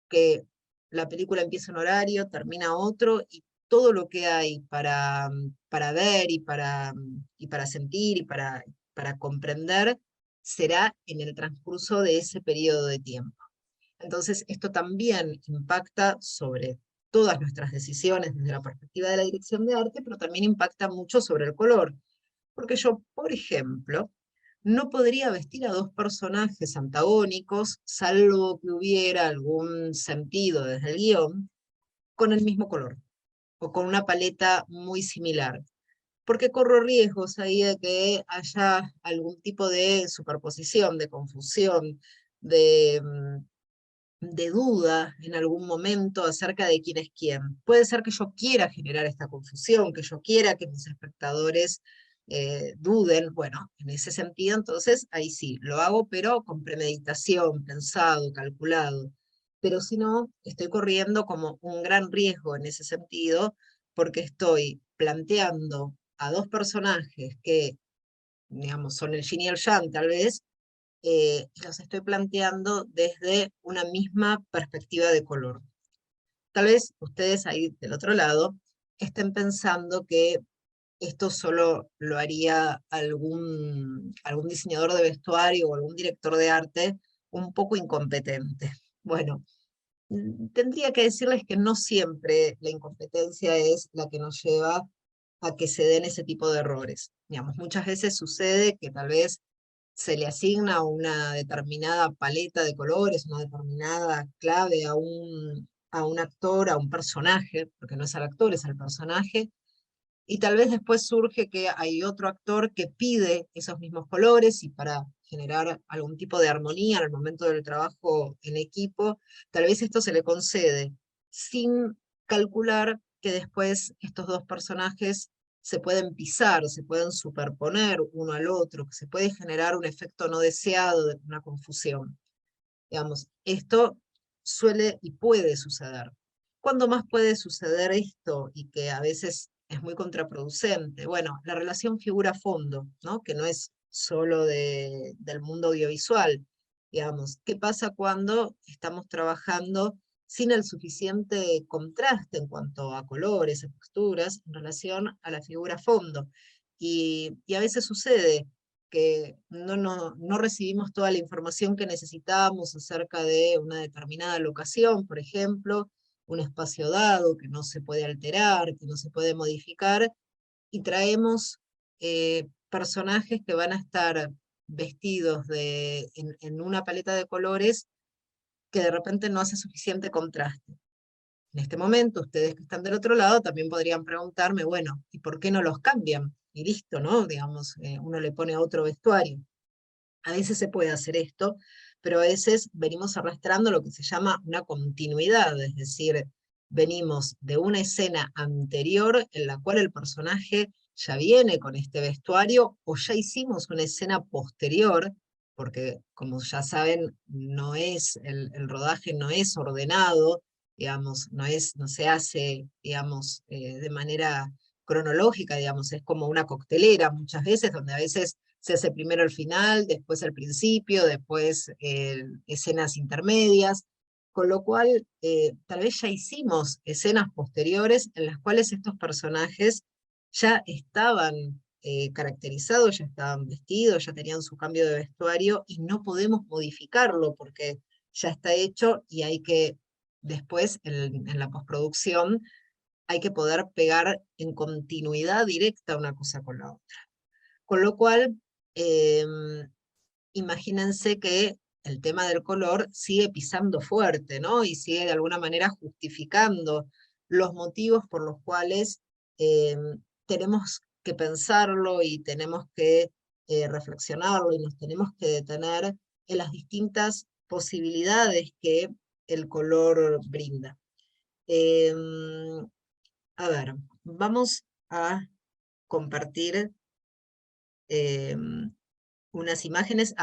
que la película empieza en horario, termina otro, y todo lo que hay para ver y para sentir y para comprender será en el transcurso de ese periodo de tiempo. Entonces, esto también impacta sobre todas nuestras decisiones desde la perspectiva de la dirección de arte, pero también impacta mucho sobre el color. Porque yo, por ejemplo, no podría vestir a 2 personajes antagónicos, salvo que hubiera algún sentido desde el guión, con el mismo color, o con una paleta muy similar. Porque corro riesgos ahí de que haya algún tipo de superposición, de confusión, de, de duda en algún momento acerca de quién es quién. Puede ser que yo quiera generar esta confusión, que yo quiera que mis espectadores duden. Bueno, en ese sentido, entonces, ahí sí, lo hago, pero con premeditación, pensado, calculado. Pero si no, estoy corriendo como un gran riesgo en ese sentido, porque estoy planteando a 2 personajes que, digamos, son el yin y el yang, tal vez, los estoy planteando desde una misma perspectiva de color. Tal vez ustedes ahí del otro lado estén pensando que esto solo lo haría algún diseñador de vestuario o algún director de arte un poco incompetente. Bueno, tendría que decirles que no siempre la incompetencia es la que nos lleva a que se den ese tipo de errores. Digamos, muchas veces sucede que tal vez se le asigna una determinada paleta de colores, una determinada clave a un actor, a un personaje, porque no es al actor, es al personaje, y tal vez después surge que hay otro actor que pide esos mismos colores y para generar algún tipo de armonía en el momento del trabajo en equipo, tal vez esto se le concede sin calcular que después estos 2 personajes se pueden pisar, se pueden superponer uno al otro, que se puede generar un efecto no deseado de una confusión. Digamos, esto suele y puede suceder. ¿Cuándo más puede suceder esto y que a veces es muy contraproducente? Bueno, la relación figura-fondo, ¿no? Que no es solo del mundo audiovisual. Digamos, ¿qué pasa cuando estamos trabajando sin el suficiente contraste en cuanto a colores, a texturas, en relación a la figura fondo. Y a veces sucede que no recibimos toda la información que necesitamos acerca de una determinada locación, por ejemplo, un espacio dado que no se puede alterar, que no se puede modificar, y traemos personajes que van a estar vestidos en una paleta de colores que de repente no hace suficiente contraste. En este momento, ustedes que están del otro lado también podrían preguntarme, bueno, ¿y por qué no los cambian? Y listo, ¿no? Digamos, uno le pone otro vestuario. A veces se puede hacer esto, pero a veces venimos arrastrando lo que se llama una continuidad, es decir, venimos de una escena anterior en la cual el personaje ya viene con este vestuario, o ya hicimos una escena posterior, porque como ya saben, el rodaje no es ordenado, digamos, no se hace, digamos, de manera cronológica, digamos, es como una coctelera muchas veces, donde a veces se hace primero el final, después el principio, después escenas intermedias, con lo cual tal vez ya hicimos escenas posteriores en las cuales estos personajes ya estaban caracterizados, ya estaban vestidos, ya tenían su cambio de vestuario, y no podemos modificarlo porque ya está hecho, y hay que después, en la postproducción, hay que poder pegar en continuidad directa una cosa con la otra. Con lo cual, eh, imagínense que el tema del color sigue pisando fuerte, ¿no? Y sigue de alguna manera justificando los motivos por los cuales eh, tenemos que pensarlo y tenemos que reflexionarlo y nos tenemos que detener en las distintas posibilidades que el color brinda. Eh, a ver, vamos a compartir eh, unas imágenes.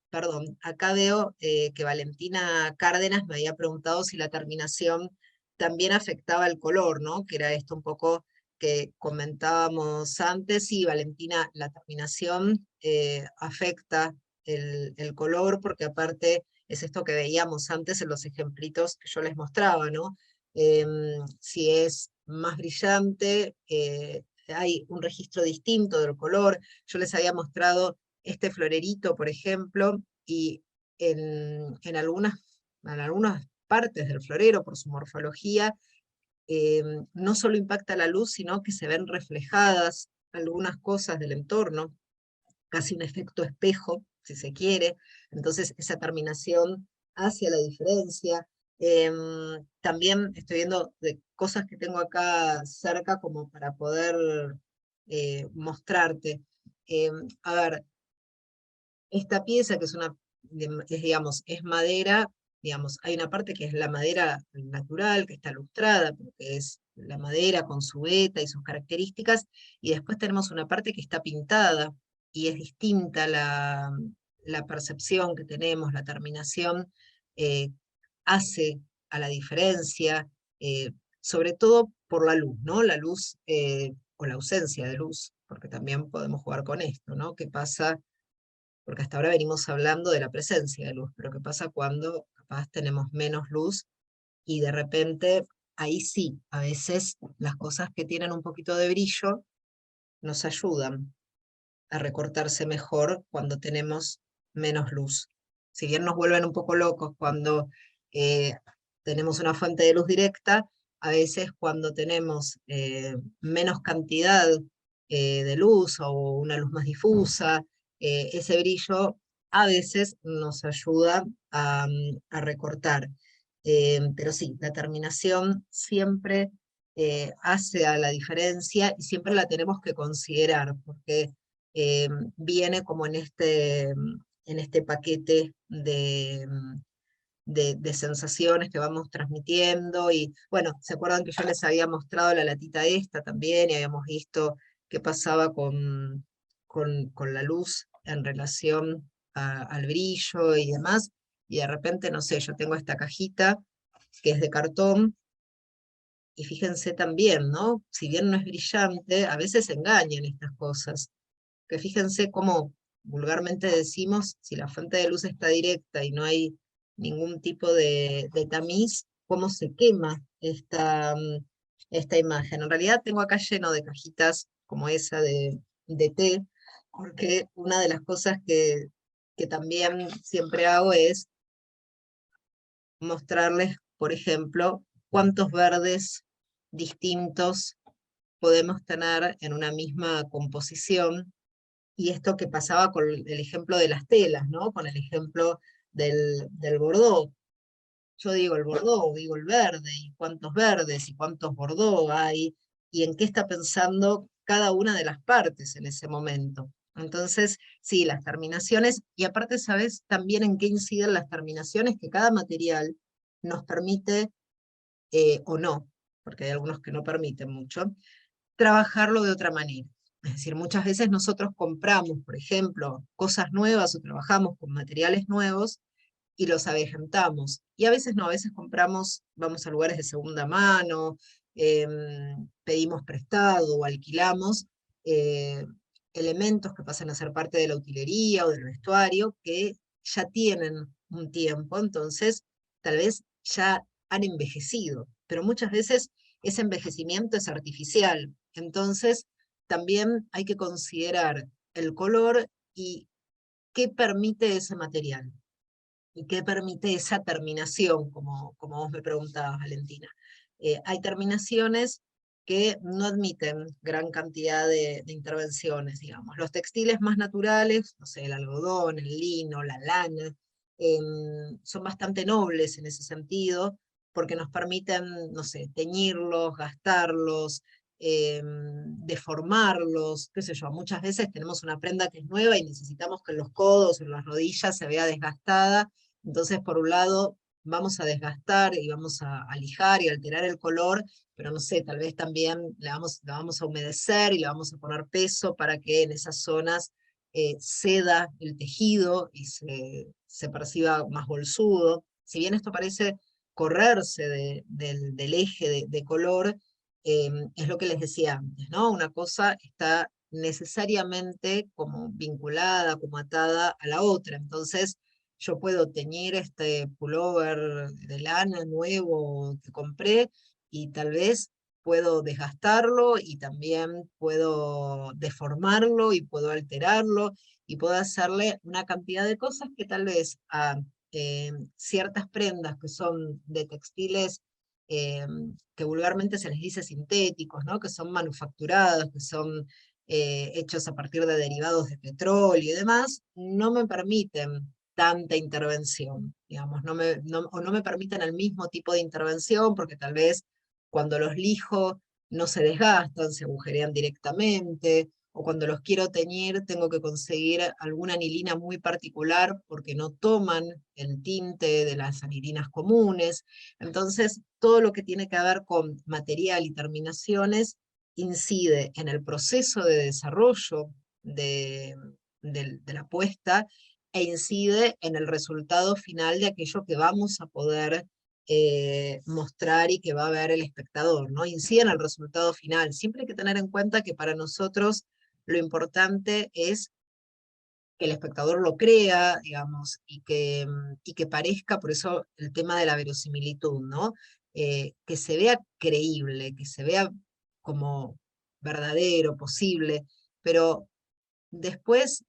Perdón, acá veo que Valentina Cárdenas me había preguntado si la terminación también afectaba el color, ¿no? Que era esto un poco que comentábamos antes. Sí, Valentina, la terminación afecta el color, porque aparte es esto que veíamos antes en los ejemplitos que yo les mostraba, ¿no? Si es más brillante, hay un registro distinto del color. Yo les había mostrado este florerito, por ejemplo, y en algunas partes del florero, por su morfología, no solo impacta la luz, sino que se ven reflejadas algunas cosas del entorno, casi un efecto espejo, si se quiere. Entonces esa terminación hace la diferencia. También estoy viendo de cosas que tengo acá cerca como para poder mostrarte. A ver, esta pieza, que digamos, es madera, digamos, hay una parte que es la madera natural, que está lustrada, porque es la madera con su veta y sus características, y después tenemos una parte que está pintada, y es distinta la percepción que tenemos, la terminación eh, hace a la diferencia, sobre todo por la luz, ¿no? La luz o la ausencia de luz, porque también podemos jugar con esto, ¿no? ¿Qué pasa? Porque hasta ahora venimos hablando de la presencia de luz, pero ¿qué pasa cuando capaz tenemos menos luz y de repente ahí sí, a veces las cosas que tienen un poquito de brillo nos ayudan a recortarse mejor cuando tenemos menos luz? Si bien nos vuelven un poco locos cuando eh, tenemos una fuente de luz directa, a veces cuando tenemos menos cantidad de luz o una luz más difusa, ese brillo a veces nos ayuda a recortar. Pero sí, la terminación siempre hace a la diferencia, y siempre la tenemos que considerar, porque viene como en este paquete de sensaciones que vamos transmitiendo. Y bueno, ¿se acuerdan que yo les había mostrado la latita esta también? Y habíamos visto qué pasaba con la luz en relación al brillo y demás. Y de repente, no sé, yo tengo esta cajita que es de cartón, y fíjense también, ¿no? Si bien no es brillante, a veces engañan estas cosas. Que fíjense cómo vulgarmente decimos, si la fuente de luz está directa y no hay ningún tipo de tamiz, cómo se quema esta imagen. En realidad tengo acá lleno de cajitas como esa de té, porque una de las cosas que también siempre hago es mostrarles, por ejemplo, cuántos verdes distintos podemos tener en una misma composición, y esto que pasaba con el ejemplo de las telas, ¿no? Con el ejemplo del bordó. Yo digo el bordó, digo el verde, y cuántos verdes y cuántos bordó hay, y en qué está pensando cada una de las partes en ese momento. Entonces, sí, las terminaciones, y aparte, ¿sabes también en qué inciden las terminaciones? Que cada material nos permite, o no, porque hay algunos que no permiten mucho, trabajarlo de otra manera. Es decir, muchas veces nosotros compramos, por ejemplo, cosas nuevas o trabajamos con materiales nuevos y los avejentamos. Y a veces no, a veces compramos, vamos a lugares de segunda mano, pedimos prestado o alquilamos eh, elementos que pasan a ser parte de la utilería o del vestuario que ya tienen un tiempo, entonces tal vez ya han envejecido, pero muchas veces ese envejecimiento es artificial. Entonces también hay que considerar el color y qué permite ese material y qué permite esa terminación, como vos me preguntabas, Valentina. Hay terminaciones que no admiten gran cantidad de intervenciones, digamos. Los textiles más naturales, no sé, el algodón, el lino, la lana, son bastante nobles en ese sentido, porque nos permiten, no sé, teñirlos, gastarlos, deformarlos, qué sé yo. Muchas veces tenemos una prenda que es nueva y necesitamos que en los codos, en las rodillas se vea desgastada, entonces, por un lado, vamos a desgastar y vamos a lijar y alterar el color, pero no sé, tal vez también la vamos a humedecer y le vamos a poner peso para que en esas zonas ceda el tejido y se perciba más bolsudo. Si bien esto parece correrse del eje de color, es lo que les decía antes, ¿no? Una cosa está necesariamente como vinculada, como atada a la otra. Entonces, yo puedo teñir este pullover de lana nuevo que compré y tal vez puedo desgastarlo y también puedo deformarlo y puedo alterarlo y puedo hacerle una cantidad de cosas que tal vez a ciertas prendas que son de textiles eh, que vulgarmente se les dice sintéticos, ¿no? Que son manufacturados, que son hechos a partir de derivados de petróleo y demás, no me permiten tanta intervención, digamos, o no me permiten el mismo tipo de intervención, porque tal vez cuando los lijo no se desgastan, se agujerean directamente, o cuando los quiero teñir tengo que conseguir alguna anilina muy particular porque no toman el tinte de las anilinas comunes. Entonces, todo lo que tiene que ver con material y terminaciones incide en el proceso de desarrollo de la puesta e incide en el resultado final de aquello que vamos a poder mostrar y que va a ver el espectador, ¿no? Incide en el resultado final. Siempre hay que tener en cuenta que para nosotros lo importante es que el espectador lo crea, digamos, y que parezca, por eso el tema de la verosimilitud, ¿no? Que se vea creíble, que se vea como verdadero, posible, pero después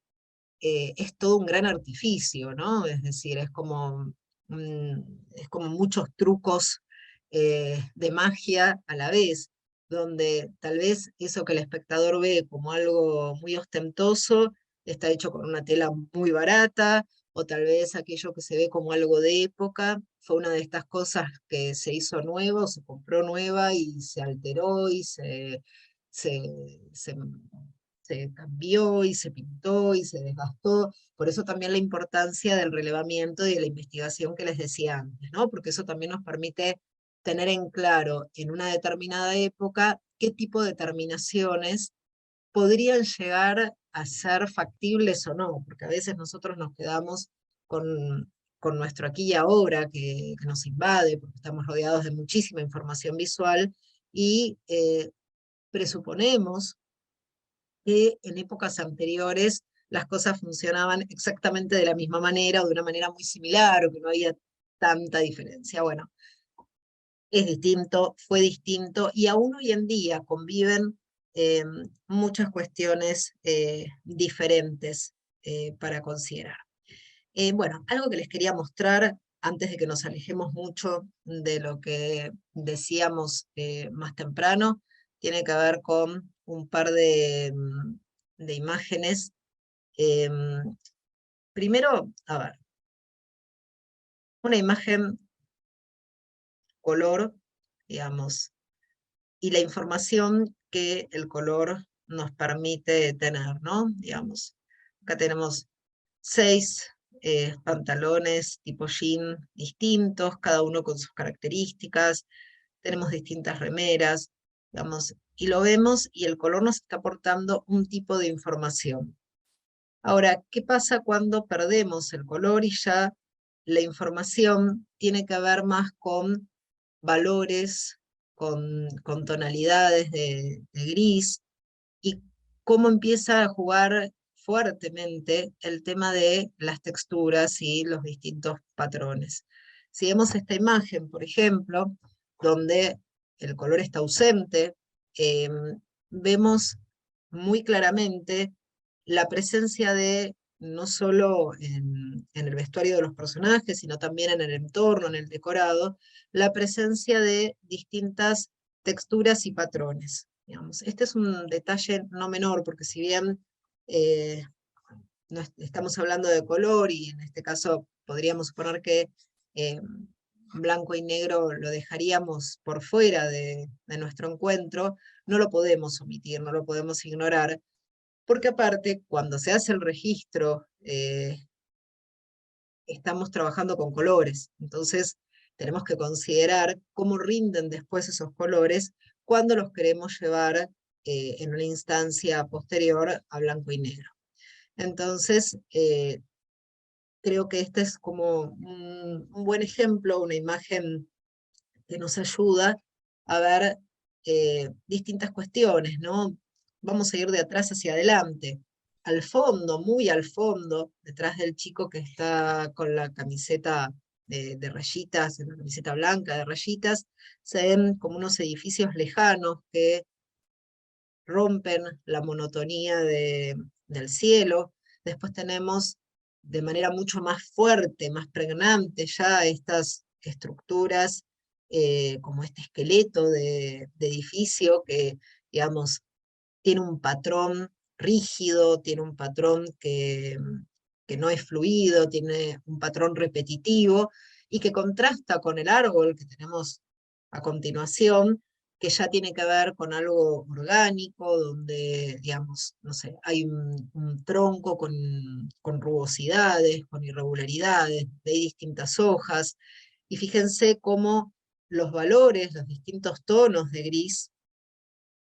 es todo un gran artificio, ¿no? Es decir, es como muchos trucos de magia a la vez, donde tal vez eso que el espectador ve como algo muy ostentoso está hecho con una tela muy barata, o tal vez aquello que se ve como algo de época fue una de estas cosas que se hizo nuevo, se compró nueva y se alteró y se, se se cambió y se pintó y se desgastó. Por eso también la importancia del relevamiento y de la investigación que les decía antes, ¿no? Porque eso también nos permite tener en claro en una determinada época qué tipo de terminaciones podrían llegar a ser factibles o no, porque a veces nosotros nos quedamos con nuestro aquí y ahora que nos invade, porque estamos rodeados de muchísima información visual y presuponemos que en épocas anteriores las cosas funcionaban exactamente de la misma manera o de una manera muy similar o que no había tanta diferencia. Bueno, es distinto, fue distinto, y aún hoy en día conviven muchas cuestiones diferentes para considerar. Bueno, algo que les quería mostrar antes de que nos alejemos mucho de lo que decíamos más temprano, tiene que ver con un par de imágenes. Primero, a ver, una imagen color, digamos, y la información que el color nos permite tener, ¿no? Digamos, acá tenemos 6 pantalones tipo jean distintos, cada uno con sus características, tenemos distintas remeras, digamos, y lo vemos y el color nos está aportando un tipo de información. Ahora, ¿qué pasa cuando perdemos el color y ya la información tiene que ver más con valores, con tonalidades de gris, y cómo empieza a jugar fuertemente el tema de las texturas y los distintos patrones? Si vemos esta imagen, por ejemplo, donde el color está ausente, eh, vemos muy claramente la presencia de, no solo en el vestuario de los personajes, sino también en el entorno, en el decorado, la presencia de distintas texturas y patrones. Digamos. Este es un detalle no menor, porque si bien no estamos hablando de color, y en este caso podríamos suponer que eh, blanco y negro lo dejaríamos por fuera de nuestro encuentro, no lo podemos omitir, no lo podemos ignorar, porque aparte, cuando se hace el registro, estamos trabajando con colores, entonces tenemos que considerar cómo rinden después esos colores cuando los queremos llevar en una instancia posterior a blanco y negro. Entonces, creo que este es como un buen ejemplo, una imagen que nos ayuda a ver distintas cuestiones, ¿no? Vamos a ir de atrás hacia adelante. Al fondo, muy al fondo, detrás del chico que está con la camiseta de rayitas, en la camiseta blanca de rayitas, se ven como unos edificios lejanos que rompen la monotonía del cielo. Después tenemos de manera mucho más fuerte, más pregnante ya estas estructuras, como este esqueleto de edificio que, digamos, tiene un patrón rígido, tiene un patrón que no es fluido, tiene un patrón repetitivo, y que contrasta con el árbol que tenemos a continuación, que ya tiene que ver con algo orgánico, donde, digamos, no sé, hay un tronco con rugosidades, con irregularidades, hay distintas hojas, y fíjense cómo los valores, los distintos tonos de gris,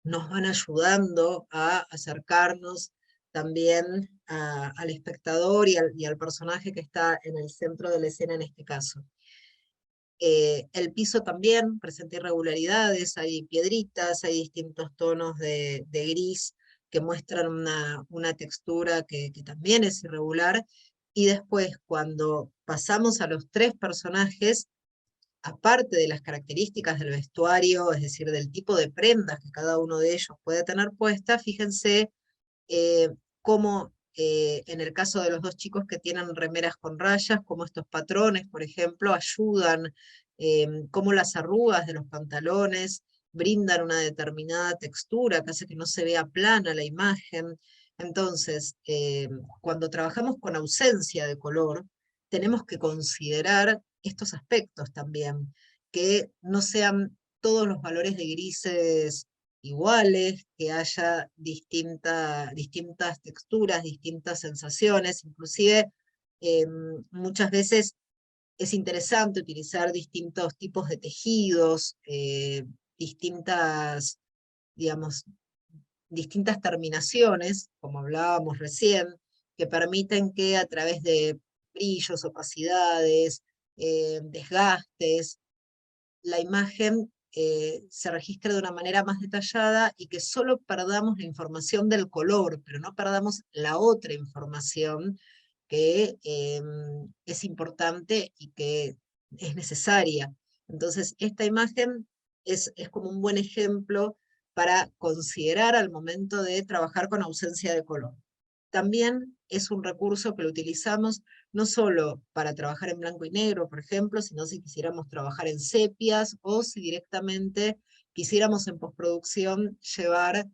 nos van ayudando a acercarnos también al espectador y al personaje que está en el centro de la escena en este caso. El piso también presenta irregularidades, hay piedritas, hay distintos tonos de gris que muestran una textura que también es irregular, y después cuando pasamos a los 3 personajes, aparte de las características del vestuario, es decir, del tipo de prendas que cada uno de ellos puede tener puesta, fíjense eh, cómo en el caso de los 2 chicos que tienen remeras con rayas, cómo estos patrones, por ejemplo, ayudan, cómo las arrugas de los pantalones brindan una determinada textura que hace que no se vea plana la imagen. Entonces, cuando trabajamos con ausencia de color, tenemos que considerar estos aspectos también, que no sean todos los valores de grises iguales, que haya distintas texturas, distintas sensaciones, inclusive muchas veces es interesante utilizar distintos tipos de tejidos, distintas, digamos, distintas terminaciones, como hablábamos recién, que permiten que a través de brillos, opacidades, desgastes, la imagen se registre de una manera más detallada, y que solo perdamos la información del color, pero no perdamos la otra información que es importante y que es necesaria. Entonces, esta imagen es como un buen ejemplo para considerar al momento de trabajar con ausencia de color. También es un recurso que lo utilizamos no solo para trabajar en blanco y negro, por ejemplo, sino si quisiéramos trabajar en sepias o si directamente quisiéramos en postproducción llevar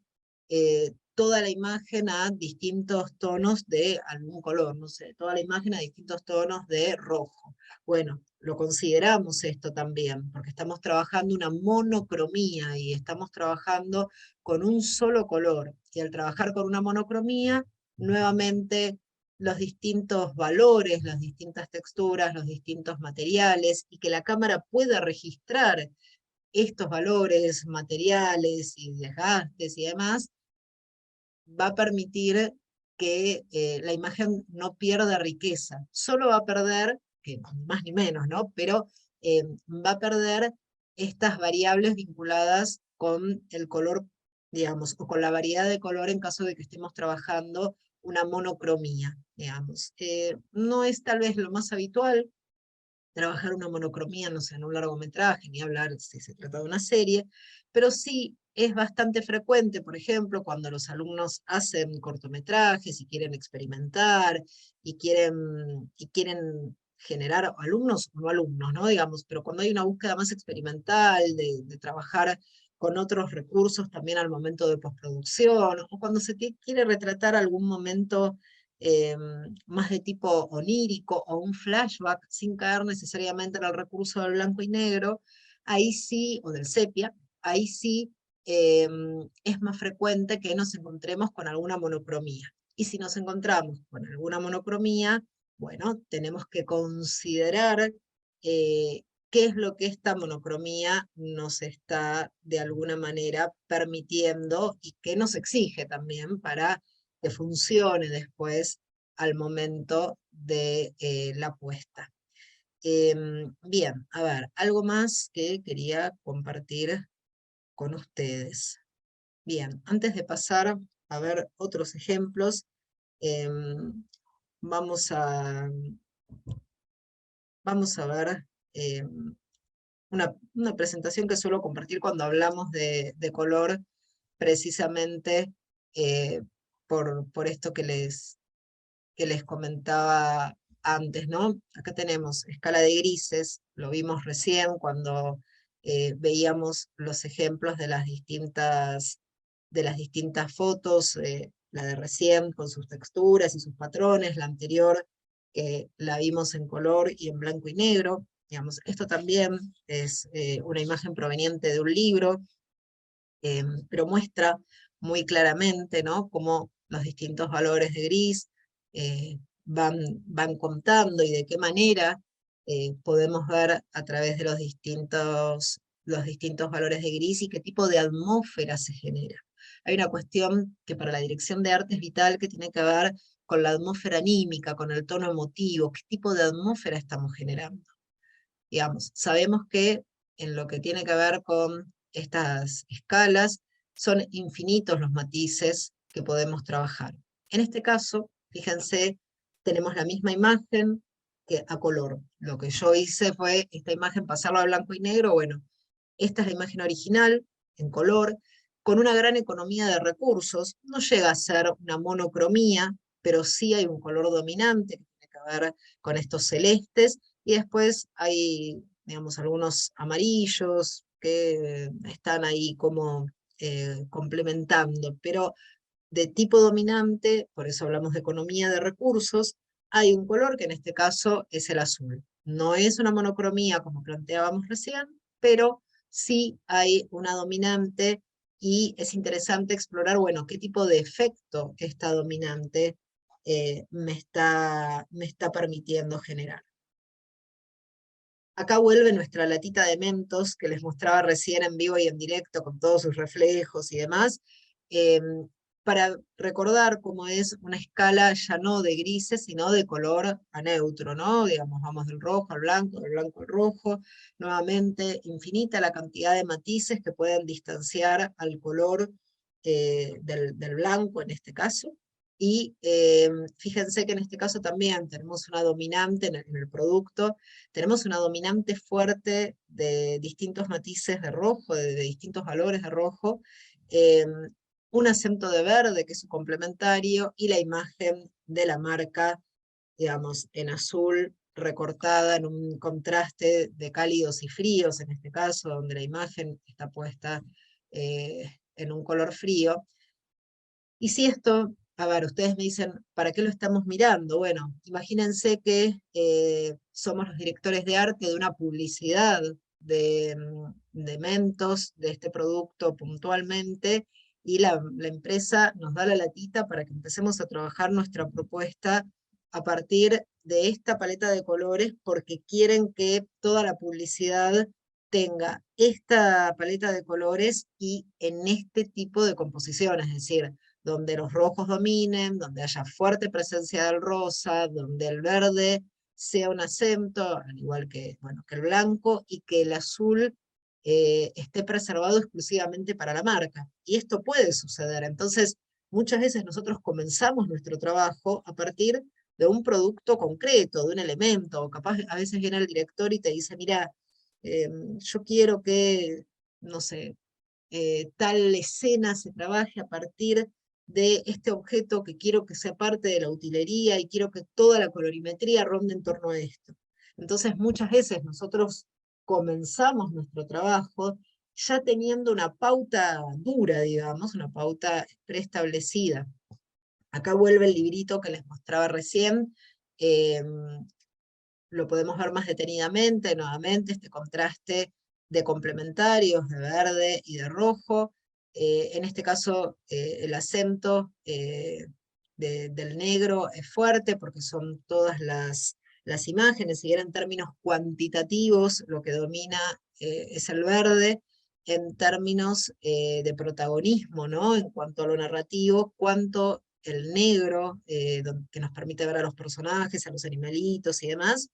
toda la imagen a distintos tonos de algún color, no sé, toda la imagen a distintos tonos de rojo. Bueno, lo consideramos esto también, porque estamos trabajando una monocromía y estamos trabajando con un solo color. Y al trabajar con una monocromía, nuevamente los distintos valores, las distintas texturas, los distintos materiales, y que la cámara pueda registrar estos valores materiales y desgastes y demás, va a permitir que la imagen no pierda riqueza. Solo va a perder, que ni más ni menos, ¿no? Pero va a perder estas variables vinculadas con el color, digamos, o con la variedad de color en caso de que estemos trabajando una monocromía, digamos. No es tal vez lo más habitual trabajar una monocromía, no sé, en un largometraje, ni hablar si se trata de una serie, pero sí es bastante frecuente, por ejemplo, cuando los alumnos hacen cortometrajes y quieren experimentar, y quieren generar alumnos o no alumnos, ¿no? Digamos, pero cuando hay una búsqueda más experimental, de trabajar con otros recursos también al momento de postproducción, o cuando se quiere retratar algún momento más de tipo onírico o un flashback sin caer necesariamente en el recurso del blanco y negro, ahí sí, o del sepia, ahí sí es más frecuente que nos encontremos con alguna monocromía. Y si nos encontramos con alguna monocromía, bueno, tenemos que considerar qué es lo que esta monocromía nos está de alguna manera permitiendo y qué nos exige también para que funcione después al momento de la puesta. Bien, a ver, algo más que quería compartir con ustedes. Bien, antes de pasar a ver otros ejemplos, em, vamos a, vamos a ver una presentación que suelo compartir cuando hablamos de color, precisamente eh, por esto que les comentaba antes, ¿no? Acá tenemos escala de grises, lo vimos recién cuando veíamos los ejemplos de las distintas fotos, la de recién con sus texturas y sus patrones, la anterior que la vimos en color y en blanco y negro. Digamos, esto también es una imagen proveniente de un libro, pero muestra muy claramente, ¿no?, cómo los distintos valores de gris van contando y de qué manera podemos ver a través de los distintos valores de gris y qué tipo de atmósfera se genera. Hay una cuestión que para la dirección de arte es vital, que tiene que ver con la atmósfera anímica, con el tono emotivo, qué tipo de atmósfera estamos generando. Digamos, sabemos que en lo que tiene que ver con estas escalas, son infinitos los matices que podemos trabajar. En este caso, fíjense, tenemos la misma imagen que a color. Lo que yo hice fue esta imagen pasarla a blanco y negro. Bueno, esta es la imagen original, en color, con una gran economía de recursos. No llega a ser una monocromía, pero sí hay un color dominante que tiene que ver con estos celestes, y después hay, digamos, algunos amarillos que están ahí como complementando, pero de tipo dominante, por eso hablamos de economía de recursos, hay un color que en este caso es el azul. No es una monocromía como planteábamos recién, pero sí hay una dominante, y es interesante explorar, bueno, qué tipo de efecto esta dominante me está permitiendo generar. Acá vuelve nuestra latita de Mentos, que les mostraba recién en vivo y en directo, con todos sus reflejos y demás, para recordar cómo es una escala ya no de grises, sino de color a neutro, ¿no? Digamos, vamos del rojo al blanco, del blanco al rojo, nuevamente infinita la cantidad de matices que pueden distanciar al color del blanco en este caso, Y fíjense que en este caso también tenemos una dominante en el producto, tenemos una dominante fuerte de distintos matices de rojo, de distintos valores de rojo, eh, un acento de verde que es su complementario, y la imagen de la marca, digamos, en azul, recortada en un contraste de cálidos y fríos, en este caso, donde la imagen está puesta en un color frío. Y si esto, a ver, ustedes me dicen, ¿para qué lo estamos mirando? Bueno, imagínense que somos los directores de arte de una publicidad de Mentos, de este producto puntualmente, y la empresa nos da la latita para que empecemos a trabajar nuestra propuesta a partir de esta paleta de colores, porque quieren que toda la publicidad tenga esta paleta de colores y en este tipo de composiciones, es decir, donde los rojos dominen, donde haya fuerte presencia del rosa, donde el verde sea un acento, al igual que, bueno, que el blanco, y que el azul esté preservado exclusivamente para la marca. Y esto puede suceder. Entonces, muchas veces nosotros comenzamos nuestro trabajo a partir de un producto concreto, de un elemento, o capaz a veces viene el director y te dice, mira, yo quiero que, no sé, tal escena se trabaje a partir de este objeto que quiero que sea parte de la utilería y quiero que toda la colorimetría ronde en torno a esto. Entonces muchas veces nosotros comenzamos nuestro trabajo ya teniendo una pauta dura, digamos, una pauta preestablecida. Acá vuelve el librito que les mostraba recién, lo podemos ver más detenidamente, nuevamente, este contraste de complementarios, de verde y de rojo. En este caso, el acento del negro es fuerte porque son todas las imágenes, y en términos cuantitativos lo que domina es el verde. En términos de protagonismo, ¿no? En cuanto a lo narrativo, cuánto el negro, que nos permite ver a los personajes, a los animalitos y demás,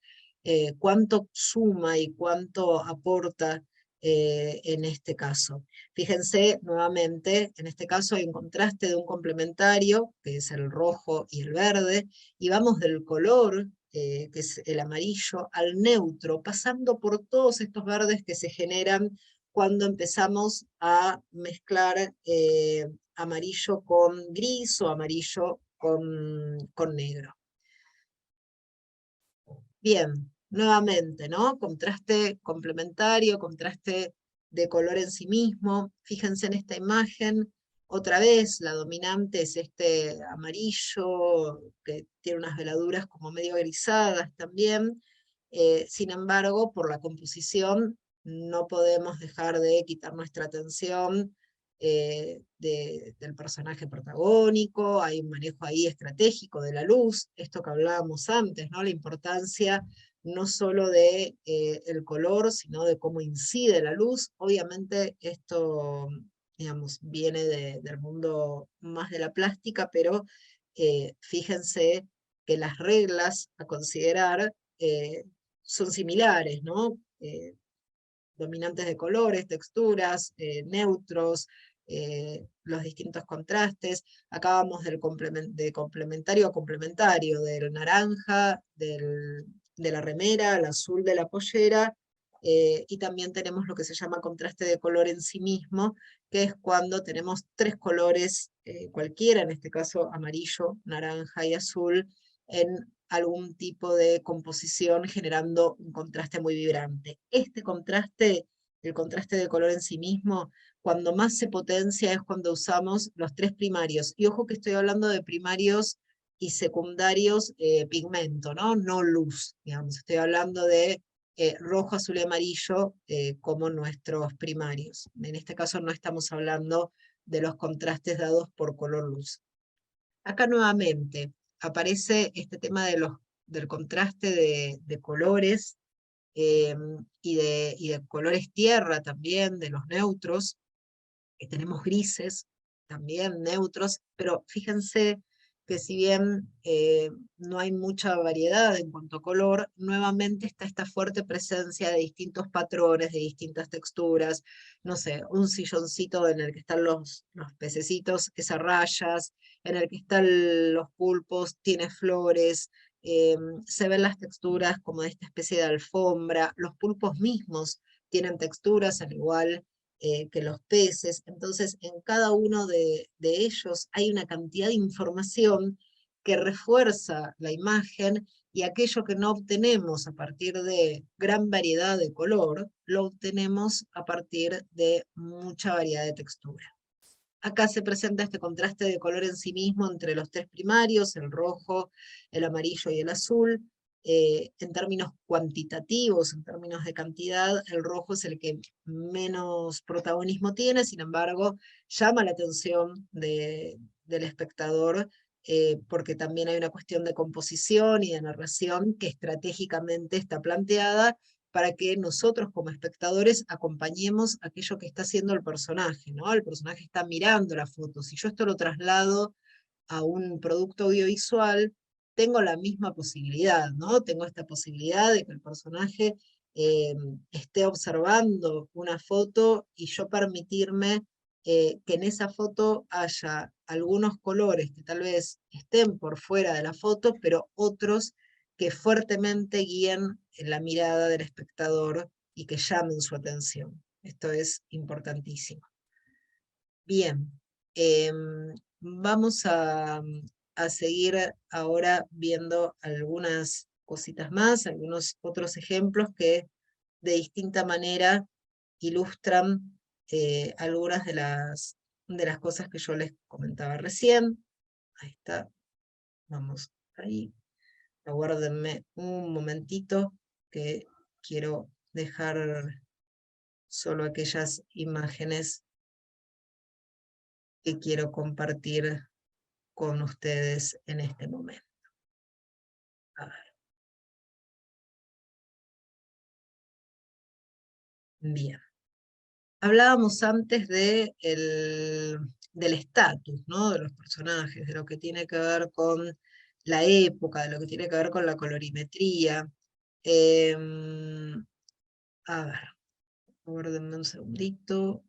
cuánto suma y cuánto aporta en este caso. Fíjense nuevamente, en este caso hay un contraste de un complementario, que es el rojo y el verde, y vamos del color, que es el amarillo, al neutro, pasando por todos estos verdes que se generan cuando empezamos a mezclar amarillo con gris o amarillo con negro. Bien, nuevamente, ¿no? Contraste complementario, contraste de color en sí mismo. Fíjense en esta imagen, otra vez la dominante es este amarillo, que tiene unas veladuras como medio grisadas también. Sin embargo, por la composición no podemos dejar de quitar nuestra atención del personaje protagónico. Hay un manejo ahí estratégico de la luz, esto que hablábamos antes, ¿no? La importancia no solo de el color, sino de cómo incide la luz. Obviamente esto, digamos, viene del mundo más de la plástica, pero fíjense que las reglas a considerar son similares, ¿no? Dominantes de colores, texturas, neutros, los distintos contrastes. Acá vamos de complementario a complementario, del naranja, de la remera, al azul de la pollera, y también tenemos lo que se llama contraste de color en sí mismo, que es cuando tenemos tres colores cualquiera, en este caso amarillo, naranja y azul, en algún tipo de composición generando un contraste muy vibrante. Este contraste, el contraste de color en sí mismo, cuando más se potencia es cuando usamos los tres primarios. Y ojo que estoy hablando de primarios y secundarios pigmento, ¿no? No luz, digamos. Estoy hablando de rojo, azul y amarillo como nuestros primarios. En este caso no estamos hablando de los contrastes dados por color luz. Acá nuevamente aparece este tema del contraste de colores y de colores tierra también, de los neutros, que tenemos grises también neutros, pero fíjense que si bien no hay mucha variedad en cuanto a color, nuevamente está esta fuerte presencia de distintos patrones, de distintas texturas, no sé, un silloncito en el que están los pececitos, esas rayas, en el que están los pulpos, tiene flores, se ven las texturas como de esta especie de alfombra, los pulpos mismos tienen texturas al igual que los peces. Entonces, en cada uno de ellos hay una cantidad de información que refuerza la imagen, y aquello que no obtenemos a partir de gran variedad de color, lo obtenemos a partir de mucha variedad de textura. Acá se presenta este contraste de color en sí mismo entre los tres primarios, el rojo, el amarillo y el azul. En términos cuantitativos, en términos de cantidad, el rojo es el que menos protagonismo tiene, sin embargo, llama la atención del espectador, porque también hay una cuestión de composición y de narración que estratégicamente está planteada para que nosotros como espectadores acompañemos aquello que está haciendo el personaje, ¿no? El personaje está mirando la foto. Si yo esto lo traslado a un producto audiovisual, tengo la misma posibilidad, ¿no? Tengo esta posibilidad de que el personaje eh, esté observando una foto y yo permitirme que en esa foto haya algunos colores que tal vez estén por fuera de la foto, pero otros que fuertemente guíen la mirada del espectador y que llamen su atención. Esto es importantísimo. Bien, vamos a seguir ahora viendo algunas cositas más, algunos otros ejemplos que de distinta manera ilustran algunas de las cosas que yo les comentaba recién. Ahí está, vamos ahí. Aguárdenme un momentito que quiero dejar solo aquellas imágenes que quiero compartir con ustedes en este momento. A ver. Bien. Hablábamos antes del estatus, ¿no? De los personajes, de lo que tiene que ver con la época, de lo que tiene que ver con la colorimetría. A ver, aguárdenme un segundito.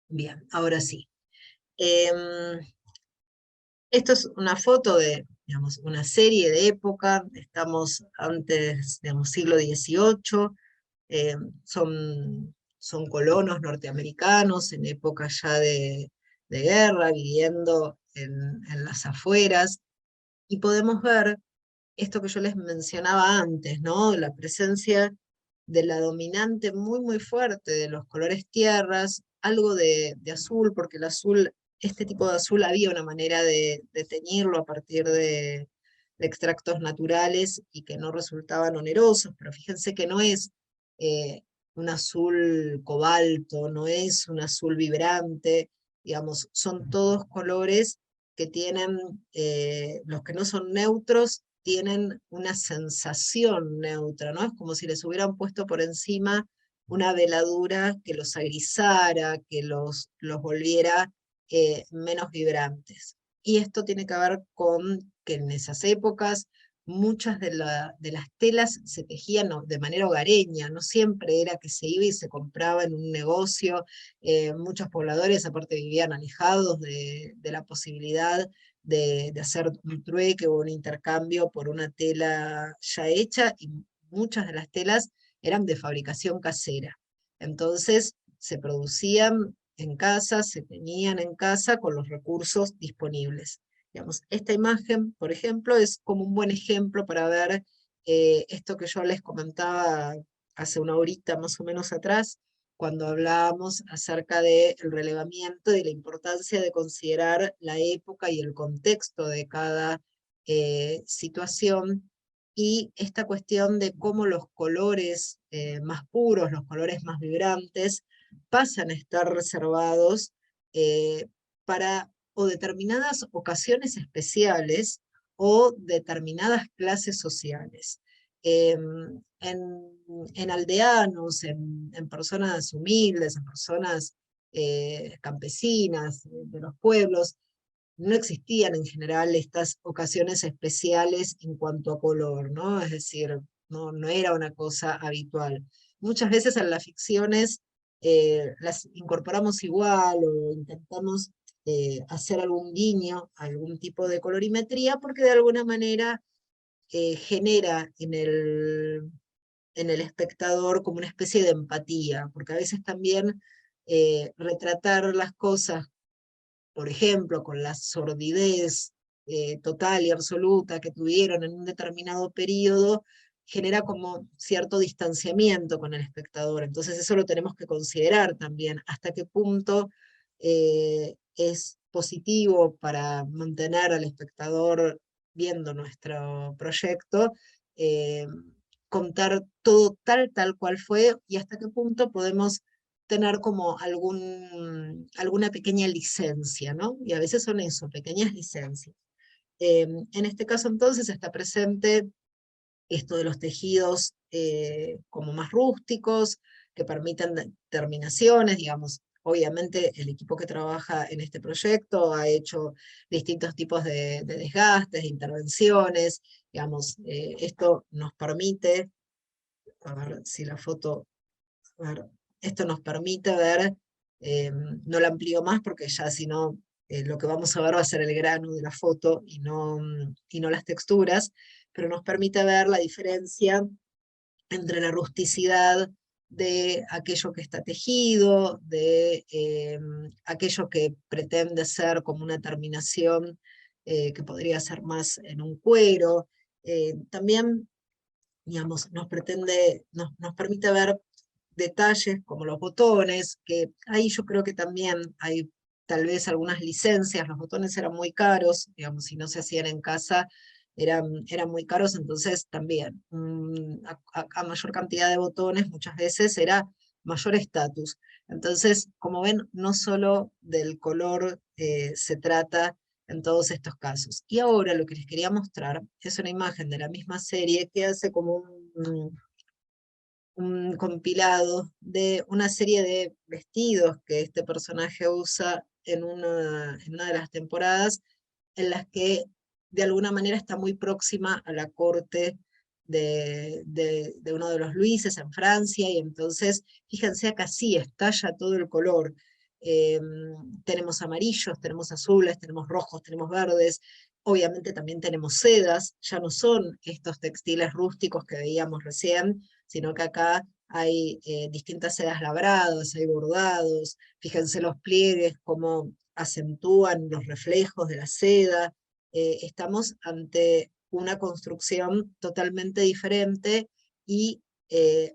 Bien, ahora sí. Esto es una foto de, digamos, una serie de época. Estamos antes, digamos, siglo XVIII. eh, son colonos norteamericanos en época ya de guerra, viviendo en las afueras, y podemos ver esto que yo les mencionaba antes, ¿no? La presencia de la dominante muy, muy fuerte de los colores tierras, algo de azul, porque el azul, este tipo de azul había una manera de teñirlo a partir de extractos naturales y que no resultaban onerosos, pero fíjense que no es un azul cobalto, no es un azul vibrante, digamos, son todos colores que tienen, los que no son neutros, tienen una sensación neutra, ¿no? Es como si les hubieran puesto por encima una veladura que los agrizara, que los volviera menos vibrantes. Y esto tiene que ver con que en esas épocas muchas de las telas se tejían de manera hogareña, no siempre era que se iba y se compraba en un negocio. Muchos pobladores aparte vivían alejados de la posibilidad de hacer un trueque o un intercambio por una tela ya hecha, y muchas de las telas eran de fabricación casera. Entonces se producían en casa, se tenían en casa con los recursos disponibles. Digamos, esta imagen, por ejemplo, es como un buen ejemplo para ver esto que yo les comentaba hace una horita más o menos atrás, cuando hablábamos acerca del relevamiento y la importancia de considerar la época y el contexto de cada situación, y esta cuestión de cómo los colores más puros, los colores más vibrantes, pasan a estar reservados para o determinadas ocasiones especiales o determinadas clases sociales. En aldeanos, en personas humildes, en personas campesinas de los pueblos, no existían en general estas ocasiones especiales en cuanto a color, ¿no? Es decir, no era una cosa habitual. Muchas veces en las ficciones las incorporamos igual o intentamos hacer algún guiño, algún tipo de colorimetría, porque de alguna manera genera en el espectador como una especie de empatía, porque a veces también retratar las cosas, por ejemplo, con la sordidez total y absoluta que tuvieron en un determinado periodo, genera como cierto distanciamiento con el espectador. Entonces eso lo tenemos que considerar también, hasta qué punto es positivo para mantener al espectador viendo nuestro proyecto, eh, contar todo tal cual fue, y hasta qué punto podemos tener como alguna pequeña licencia, ¿no? Y a veces son eso, pequeñas licencias. En este caso entonces está presente esto de los tejidos como más rústicos, que permiten terminaciones, digamos. Obviamente el equipo que trabaja en este proyecto ha hecho distintos tipos de desgastes, de intervenciones, digamos, esto nos permite, a ver si la foto, a ver, esto nos permite ver, no la amplío más porque ya si no, lo que vamos a ver va a ser el grano de la foto y no las texturas, pero nos permite ver la diferencia entre la rusticidad de aquello que está tejido, de aquello que pretende ser como una terminación que podría ser más en un cuero. También, digamos, nos permite ver detalles como los botones, que ahí yo creo que también hay tal vez algunas licencias. Los botones eran muy caros, digamos, si no se hacían en casa, eran muy caros, entonces también a mayor cantidad de botones muchas veces era mayor estatus. Entonces, como ven, no solo del color se trata en todos estos casos. Y ahora lo que les quería mostrar es una imagen de la misma serie que hace como un compilado de una serie de vestidos que este personaje usa en una de las temporadas, en las que de alguna manera está muy próxima a la corte de uno de los Luises en Francia, y entonces, fíjense acá sí, estalla todo el color. Eh, Tenemos amarillos, tenemos azules, tenemos rojos, tenemos verdes, obviamente también tenemos sedas, ya no son estos textiles rústicos que veíamos recién, sino que acá hay distintas sedas labradas, hay bordados, fíjense los pliegues, cómo acentúan los reflejos de la seda. Estamos ante una construcción totalmente diferente y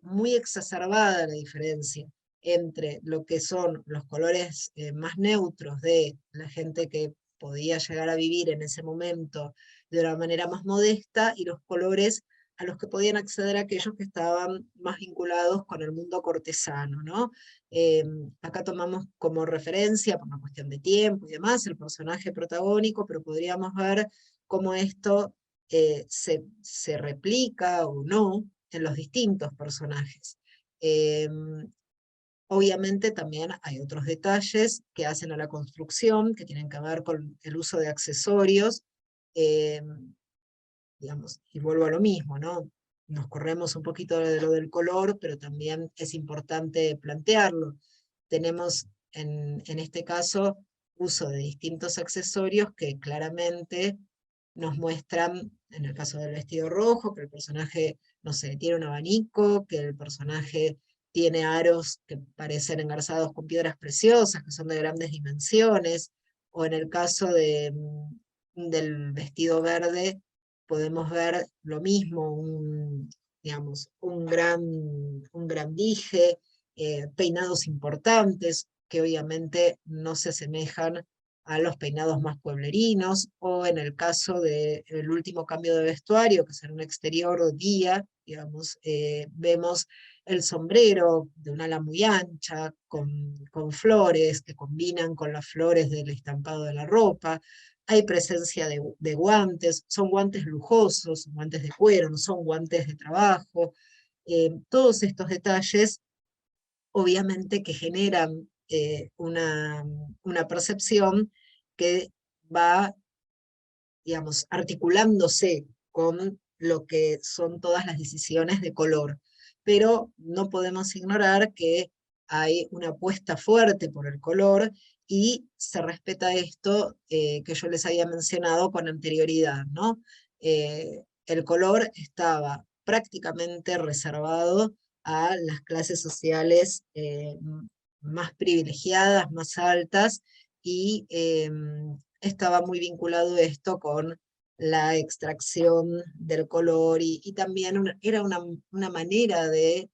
muy exacerbada la diferencia entre lo que son los colores más neutros de la gente que podía llegar a vivir en ese momento de una manera más modesta, y los colores a los que podían acceder aquellos que estaban más vinculados con el mundo cortesano, ¿no? Acá tomamos como referencia, por una cuestión de tiempo y demás, el personaje protagónico, pero podríamos ver cómo esto se replica o no en los distintos personajes. Obviamente también hay otros detalles que hacen a la construcción, que tienen que ver con el uso de accesorios, eh, digamos, y vuelvo a lo mismo, ¿no? Nos corremos un poquito de lo del color, pero también es importante plantearlo. Tenemos en este caso uso de distintos accesorios que claramente nos muestran, en el caso del vestido rojo, que el personaje, no sé, tiene un abanico, que el personaje tiene aros que parecen engarzados con piedras preciosas, que son de grandes dimensiones, o en el caso del vestido verde, podemos ver lo mismo, digamos, un gran dije, peinados importantes, que obviamente no se asemejan a los peinados más pueblerinos, o en el caso del último cambio de vestuario, que es en un exterior día, digamos, vemos el sombrero de un ala muy ancha, con flores que combinan con las flores del estampado de la ropa. Hay presencia de guantes, son guantes lujosos, guantes de cuero, no son guantes de trabajo. Todos estos detalles, obviamente, que generan una percepción que va, digamos, articulándose con lo que son todas las decisiones de color. Pero no podemos ignorar que hay una apuesta fuerte por el color y se respeta esto que yo les había mencionado con anterioridad, ¿no? El color estaba prácticamente reservado a las clases sociales más privilegiadas, más altas, y estaba muy vinculado esto con la extracción del color, y también era una manera de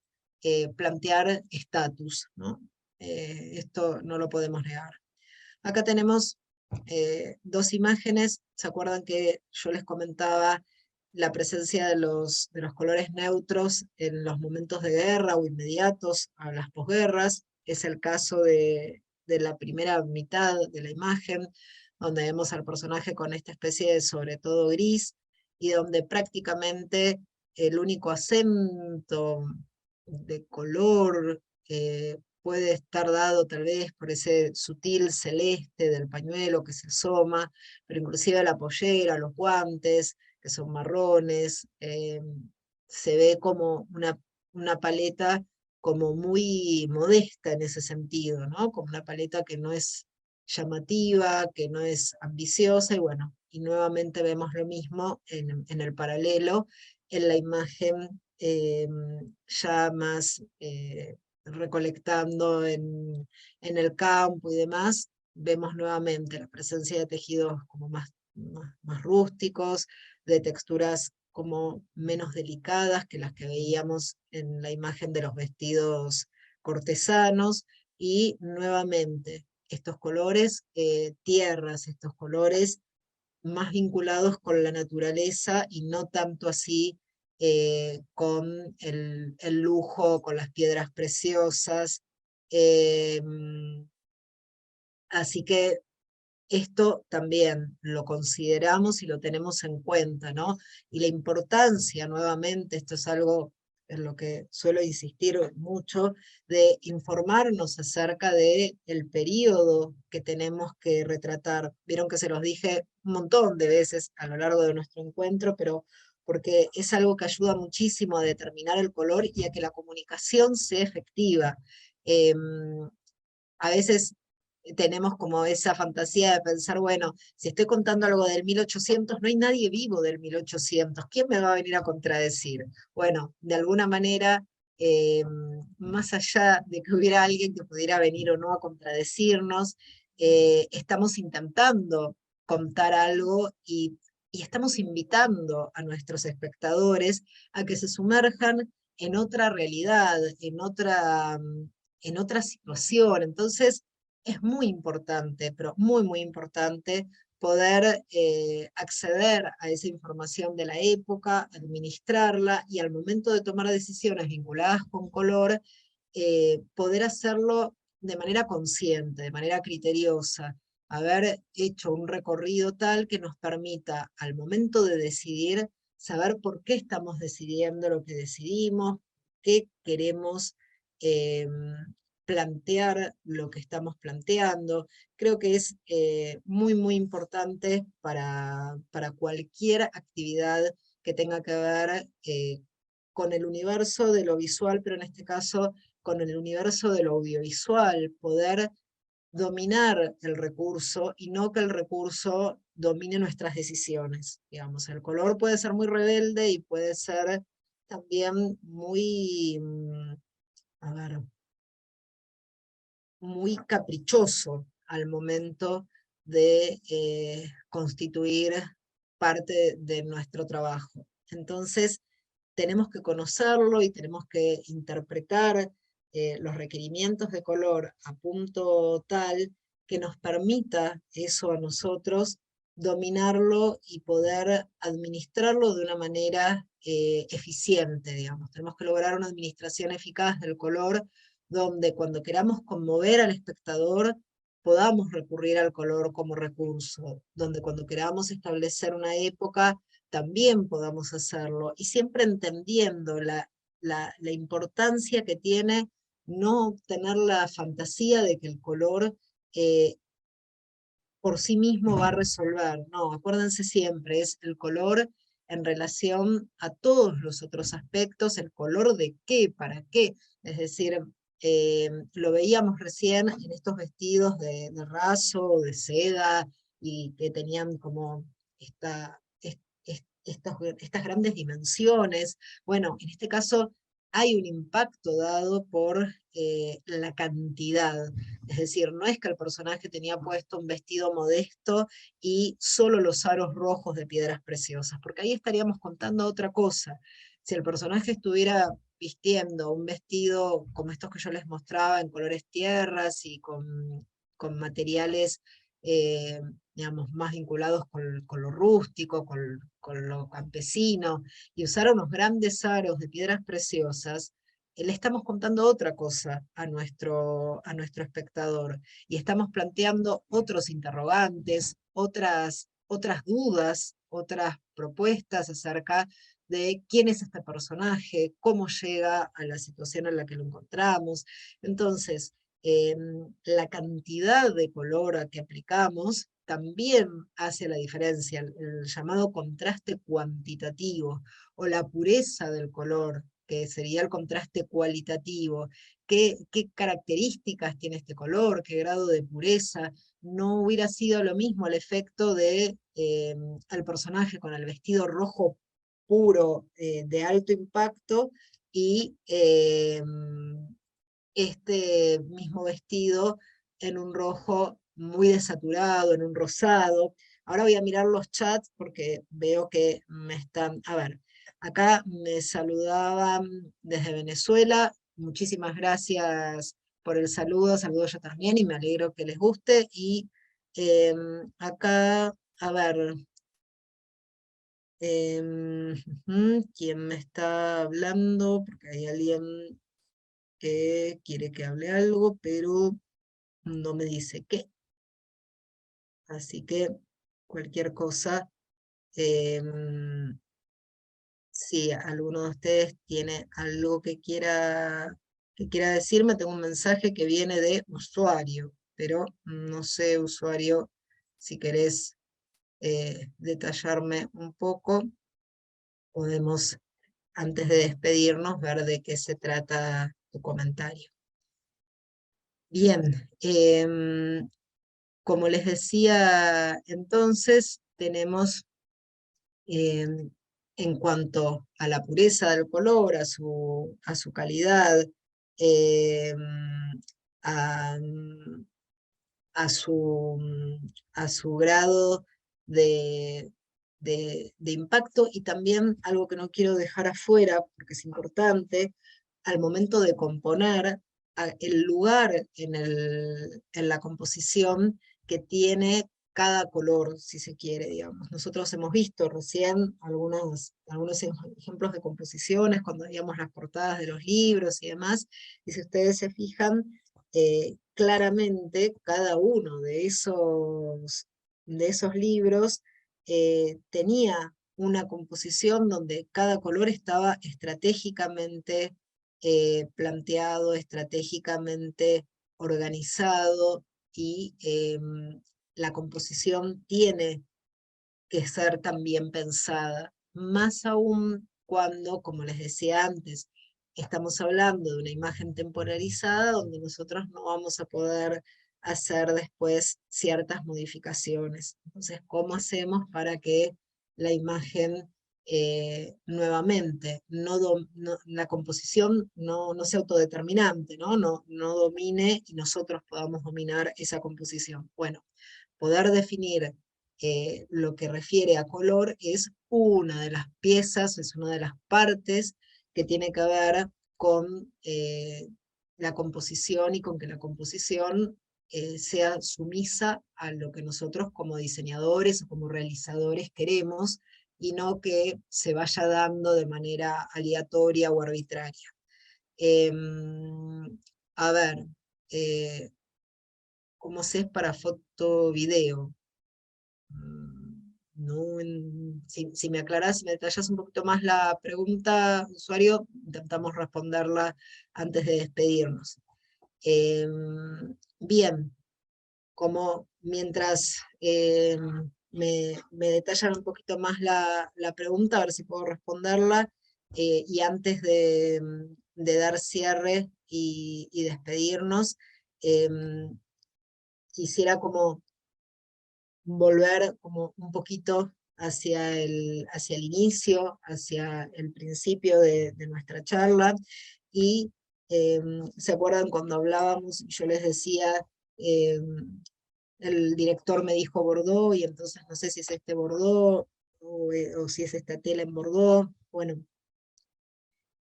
plantear estatus, ¿no? Esto no lo podemos negar. Acá tenemos dos imágenes. ¿Se acuerdan que yo les comentaba la presencia de los colores neutros en los momentos de guerra o inmediatos a las posguerras? Es el caso de la primera mitad de la imagen, donde vemos al personaje con esta especie de sobre todo gris, y donde prácticamente el único acento de color puede estar dado tal vez por ese sutil celeste del pañuelo que se asoma, pero inclusive la pollera, los guantes, que son marrones, se ve como una paleta como muy modesta en ese sentido, ¿no? Como una paleta que no es llamativa, que no es ambiciosa, y bueno, y nuevamente vemos lo mismo en el paralelo, en la imagen ya más recolectando en el campo y demás, vemos nuevamente la presencia de tejidos como más rústicos, de texturas como menos delicadas que las que veíamos en la imagen de los vestidos cortesanos, y nuevamente estos colores tierras, estos colores más vinculados con la naturaleza y no tanto así con el lujo, con las piedras preciosas. Eh, Así que esto también lo consideramos y lo tenemos en cuenta, ¿no? Y la importancia, nuevamente, esto es algo en lo que suelo insistir mucho, de informarnos acerca del periodo que tenemos que retratar. Vieron que se los dije un montón de veces a lo largo de nuestro encuentro, pero porque es algo que ayuda muchísimo a determinar el color y a que la comunicación sea efectiva. Eh, a veces tenemos como esa fantasía de pensar, bueno, si estoy contando algo del 1800, no hay nadie vivo del 1800, ¿quién me va a venir a contradecir? Bueno, de alguna manera, más allá de que hubiera alguien que pudiera venir o no a contradecirnos, estamos intentando contar algo, y estamos invitando a nuestros espectadores a que se sumerjan en otra realidad, en otra situación. Entonces, es muy importante, pero muy, muy importante poder acceder a esa información de la época, administrarla, y al momento de tomar decisiones vinculadas con color, poder hacerlo de manera consciente, de manera criteriosa, haber hecho un recorrido tal que nos permita, al momento de decidir, saber por qué estamos decidiendo lo que decidimos, qué queremos eh, plantear lo que estamos planteando. Creo que es muy, muy importante para cualquier actividad que tenga que ver con el universo de lo visual, pero en este caso con el universo de lo audiovisual, poder dominar el recurso y no que el recurso domine nuestras decisiones. Digamos, el color puede ser muy rebelde y puede ser también muy, a ver, muy caprichoso al momento de constituir parte de nuestro trabajo. Entonces, tenemos que conocerlo y tenemos que interpretar los requerimientos de color a punto tal que nos permita eso a nosotros dominarlo y poder administrarlo de una manera eficiente, digamos. Tenemos que lograr una administración eficaz del color, donde cuando queramos conmover al espectador podamos recurrir al color como recurso, donde cuando queramos establecer una época también podamos hacerlo, y siempre entendiendo la importancia que tiene no tener la fantasía de que el color por sí mismo va a resolver. No, acuérdense siempre, es el color en relación a todos los otros aspectos, el color de qué, para qué. Es decir, lo veíamos recién en estos vestidos de raso, de seda, y que tenían como estas grandes dimensiones. Bueno, en este caso hay un impacto dado por la cantidad. Es decir, no es que el personaje tenía puesto un vestido modesto y solo los aros rojos de piedras preciosas, porque ahí estaríamos contando otra cosa. Si el personaje estuviera vistiendo un vestido como estos que yo les mostraba, en colores tierras y con materiales, eh, digamos, más vinculados con lo rústico, con lo campesino, y usar unos grandes aros de piedras preciosas, le estamos contando otra cosa a nuestro espectador, y estamos planteando otros interrogantes, otras dudas, otras propuestas acerca de quién es este personaje, cómo llega a la situación en la que lo encontramos. Entonces, la cantidad de color que aplicamos también hace la diferencia, el llamado contraste cuantitativo o la pureza del color, que sería el contraste cualitativo. ¿Qué características tiene este color? ¿Qué grado de pureza? No hubiera sido lo mismo el efecto de el personaje con el vestido rojo puro de alto impacto y este mismo vestido en un rojo muy desaturado, en un rosado. Ahora voy a mirar los chats porque veo que me están... A ver, acá me saludaban desde Venezuela. Muchísimas gracias por el saludo. Saludo yo también y me alegro que les guste. Y acá, a ver, ¿quién me está hablando? Porque hay alguien que quiere que hable algo, pero no me dice qué. Así que cualquier cosa, si alguno de ustedes tiene algo que quiera decirme, tengo un mensaje que viene de usuario, pero no sé, usuario, si querés detallarme un poco, podemos, antes de despedirnos, ver de qué se trata tu comentario. Bien, como les decía entonces, tenemos en cuanto a la pureza del color, a su calidad, eh, a, a su grado de, de impacto, y también algo que no quiero dejar afuera, porque es importante, al momento de componer, el lugar en la composición que tiene cada color, si se quiere, digamos. Nosotros hemos visto recién algunos ejemplos de composiciones cuando veíamos las portadas de los libros y demás, y si ustedes se fijan, claramente cada uno de esos libros tenía una composición donde cada color estaba estratégicamente planteado, estratégicamente organizado, y la composición tiene que ser también pensada, más aún cuando, como les decía antes, estamos hablando de una imagen temporalizada donde nosotros no vamos a poder hacer después ciertas modificaciones. Entonces, ¿cómo hacemos para que la imagen nuevamente, la composición no sea autodeterminante, no domine y nosotros podamos dominar esa composición? Bueno, poder definir lo que refiere a color es una de las piezas, es una de las partes que tiene que ver con la composición, y con que la composición sea sumisa a lo que nosotros como diseñadores o como realizadores queremos, y no que se vaya dando de manera aleatoria o arbitraria. A ver, ¿cómo se es para foto video? No, si me aclarás, si me detallas un poquito más la pregunta, usuario, intentamos responderla antes de despedirnos. Bien, como mientras me detallan un poquito más la pregunta, a ver si puedo responderla, y antes de dar cierre y despedirnos, quisiera como volver como un poquito hacia el inicio, hacia el principio de nuestra charla, y ¿se acuerdan cuando hablábamos y yo les decía, el director me dijo Bordeaux, y entonces no sé si es este Bordeaux, o si es esta tela en Bordeaux? Bueno,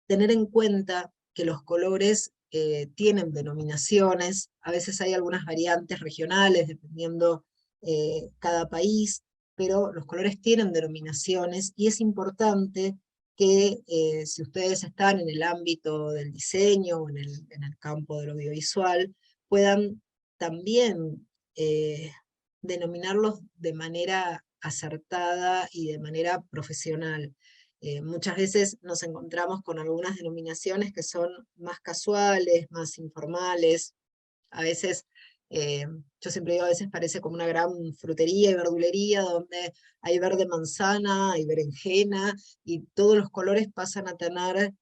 tener en cuenta que los colores tienen denominaciones, a veces hay algunas variantes regionales dependiendo cada país, pero los colores tienen denominaciones y es importante que si ustedes están en el ámbito del diseño o en el campo del audiovisual, puedan también denominarlos de manera acertada y de manera profesional. Muchas veces nos encontramos con algunas denominaciones que son más casuales, más informales. A veces, yo siempre digo, a veces parece como una gran frutería y verdulería donde hay verde manzana, hay berenjena, y todos los colores pasan a tener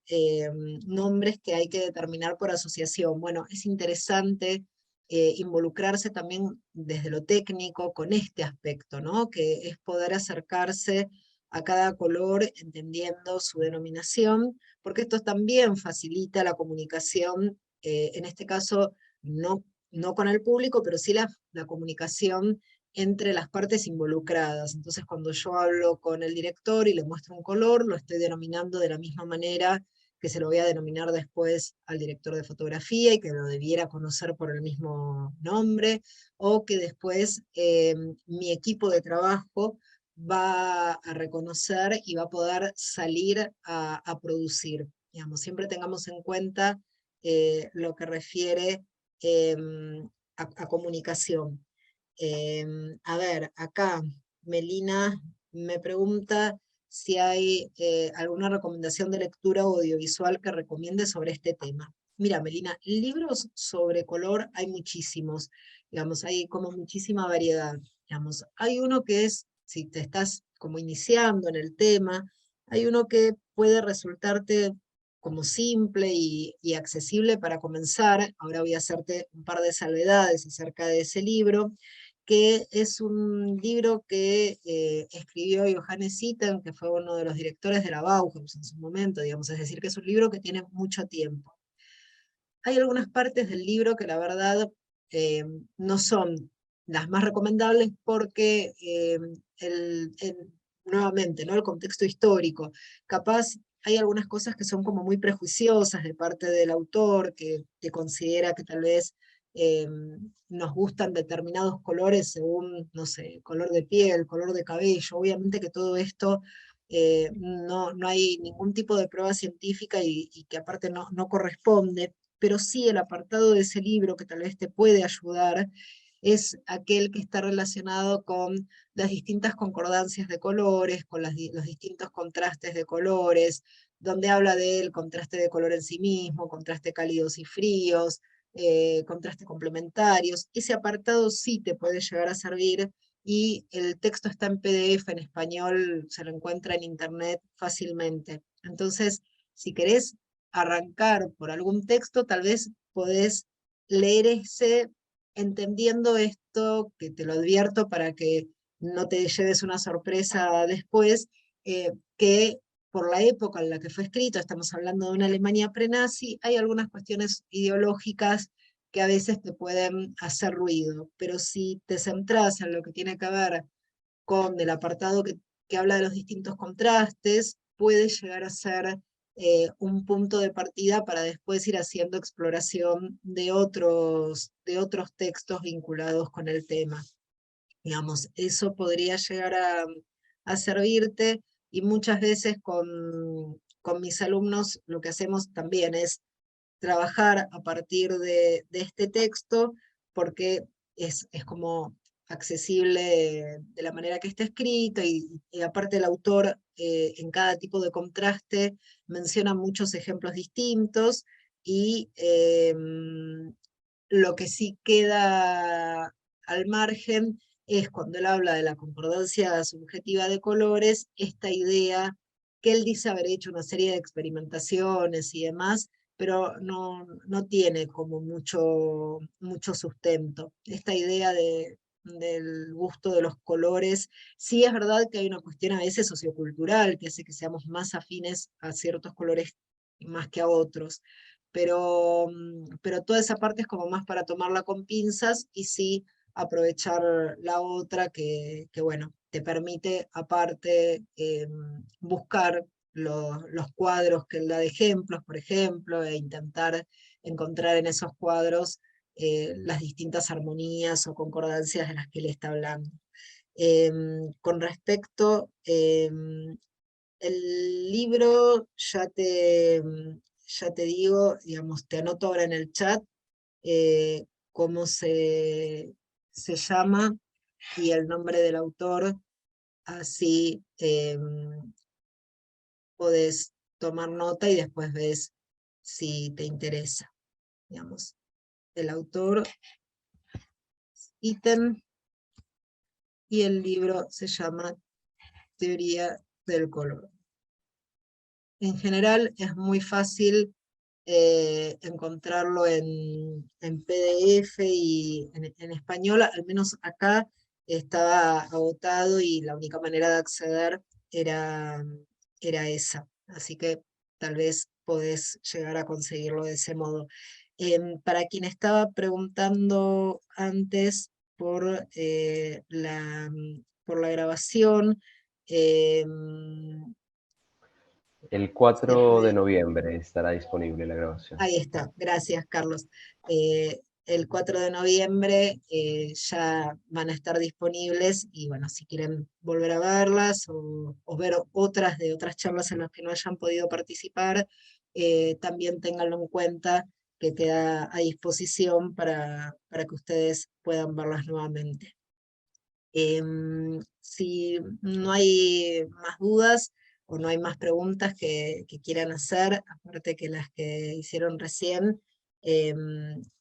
nombres que hay que determinar por asociación. Bueno, es interesante involucrarse también desde lo técnico con este aspecto, ¿no? Que es poder acercarse a cada color entendiendo su denominación, porque esto también facilita la comunicación, en este caso no con el público, pero sí la comunicación entre las partes involucradas. Entonces cuando yo hablo con el director y le muestro un color, lo estoy denominando de la misma manera que se lo voy a denominar después al director de fotografía y que lo debiera conocer por el mismo nombre, o que después mi equipo de trabajo va a reconocer y va a poder salir a producir. Digamos, siempre tengamos en cuenta lo que refiere a comunicación. A ver, acá Melina me pregunta si hay alguna recomendación de lectura audiovisual que recomiende sobre este tema. Mira, Melina, libros sobre color hay muchísimos, digamos, hay como muchísima variedad. Digamos, hay uno que es, si te estás como iniciando en el tema, hay uno que puede resultarte como simple y accesible para comenzar. Ahora voy a hacerte un par de salvedades acerca de ese libro, que es un libro que escribió Johannes Itten, que fue uno de los directores de la Bauhaus en su momento, digamos, es decir, que es un libro que tiene mucho tiempo. Hay algunas partes del libro que la verdad eh, no son las más recomendables porque nuevamente, ¿no? El contexto histórico, capaz hay algunas cosas que son como muy prejuiciosas de parte del autor, que considera que tal vez eh, nos gustan determinados colores según, no sé, color de piel, color de cabello. Obviamente que todo esto no hay ningún tipo de prueba científica y que aparte no corresponde, pero sí el apartado de ese libro que tal vez te puede ayudar es aquel que está relacionado con las distintas concordancias de colores, con los distintos contrastes de colores, donde habla del contraste de color en sí mismo, contraste cálidos y fríos, contraste complementarios. Ese apartado sí te puede llegar a servir y el texto está en PDF en español, se lo encuentra en internet fácilmente. Entonces, si querés arrancar por algún texto, tal vez podés leer ese entendiendo esto, que te lo advierto para que no te lleves una sorpresa después, que por la época en la que fue escrito, estamos hablando de una Alemania prenazi, hay algunas cuestiones ideológicas que a veces te pueden hacer ruido, pero si te centras en lo que tiene que ver con el apartado que habla de los distintos contrastes, puede llegar a ser un punto de partida para después ir haciendo exploración de otros textos vinculados con el tema. Digamos, eso podría llegar a servirte, y muchas veces con mis alumnos lo que hacemos también es trabajar a partir de este texto, porque es como accesible de la manera que está escrito, y aparte el autor en cada tipo de contraste menciona muchos ejemplos distintos, y lo que sí queda al margen es cuando él habla de la concordancia subjetiva de colores, esta idea que él dice haber hecho una serie de experimentaciones y demás, pero no tiene como mucho sustento. Esta idea del gusto de los colores, sí es verdad que hay una cuestión a veces sociocultural que hace que seamos más afines a ciertos colores más que a otros, pero toda esa parte es como más para tomarla con pinzas y sí aprovechar la otra que bueno, te permite aparte buscar los cuadros que él da de ejemplos, por ejemplo, e intentar encontrar en esos cuadros las distintas armonías o concordancias de las que él está hablando. Con respecto, el libro, ya te digo, digamos, te anoto ahora en el chat cómo se llama y el nombre del autor, así podés tomar nota y después ves si te interesa. Digamos, el autor, ítem, y el libro se llama Teoría del color. En general es muy fácil encontrarlo en PDF y en español, al menos acá estaba agotado y la única manera de acceder era esa. Así que tal vez podés llegar a conseguirlo de ese modo. Para quien estaba preguntando antes por la grabación, El se 4 de puede. noviembre estará disponible la grabación. Ahí está, gracias Carlos. El 4 de noviembre ya van a estar disponibles y bueno, si quieren volver a verlas o ver otras de otras charlas en las que no hayan podido participar, también ténganlo en cuenta que queda a disposición para que ustedes puedan verlas nuevamente. Si no hay más dudas o no hay más preguntas que quieran hacer, aparte que las que hicieron recién,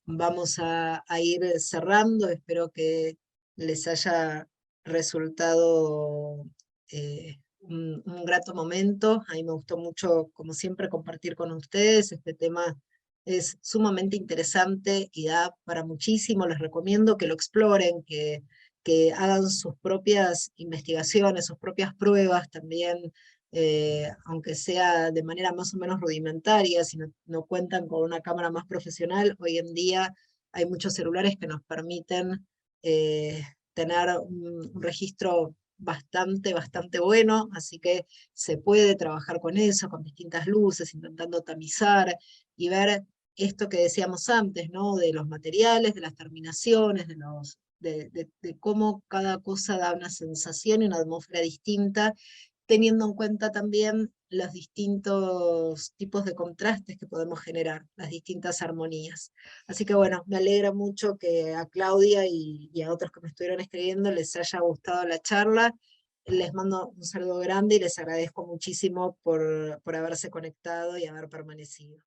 vamos a ir cerrando. Espero que les haya resultado un grato momento. A mí me gustó mucho, como siempre, compartir con ustedes. Este tema es sumamente interesante y da para muchísimo. Les recomiendo que lo exploren, que hagan sus propias investigaciones, sus propias pruebas también, aunque sea de manera más o menos rudimentaria, si no cuentan con una cámara más profesional. Hoy en día hay muchos celulares que nos permiten tener un registro bastante bueno, así que se puede trabajar con eso, con distintas luces, intentando tamizar y ver esto que decíamos antes, ¿no? De los materiales, de las terminaciones, de cómo cada cosa da una sensación y una atmósfera distinta, teniendo en cuenta también los distintos tipos de contrastes que podemos generar, las distintas armonías. Así que bueno, me alegra mucho que a Claudia y a otros que me estuvieron escribiendo les haya gustado la charla. Les mando un saludo grande y les agradezco muchísimo por haberse conectado y haber permanecido.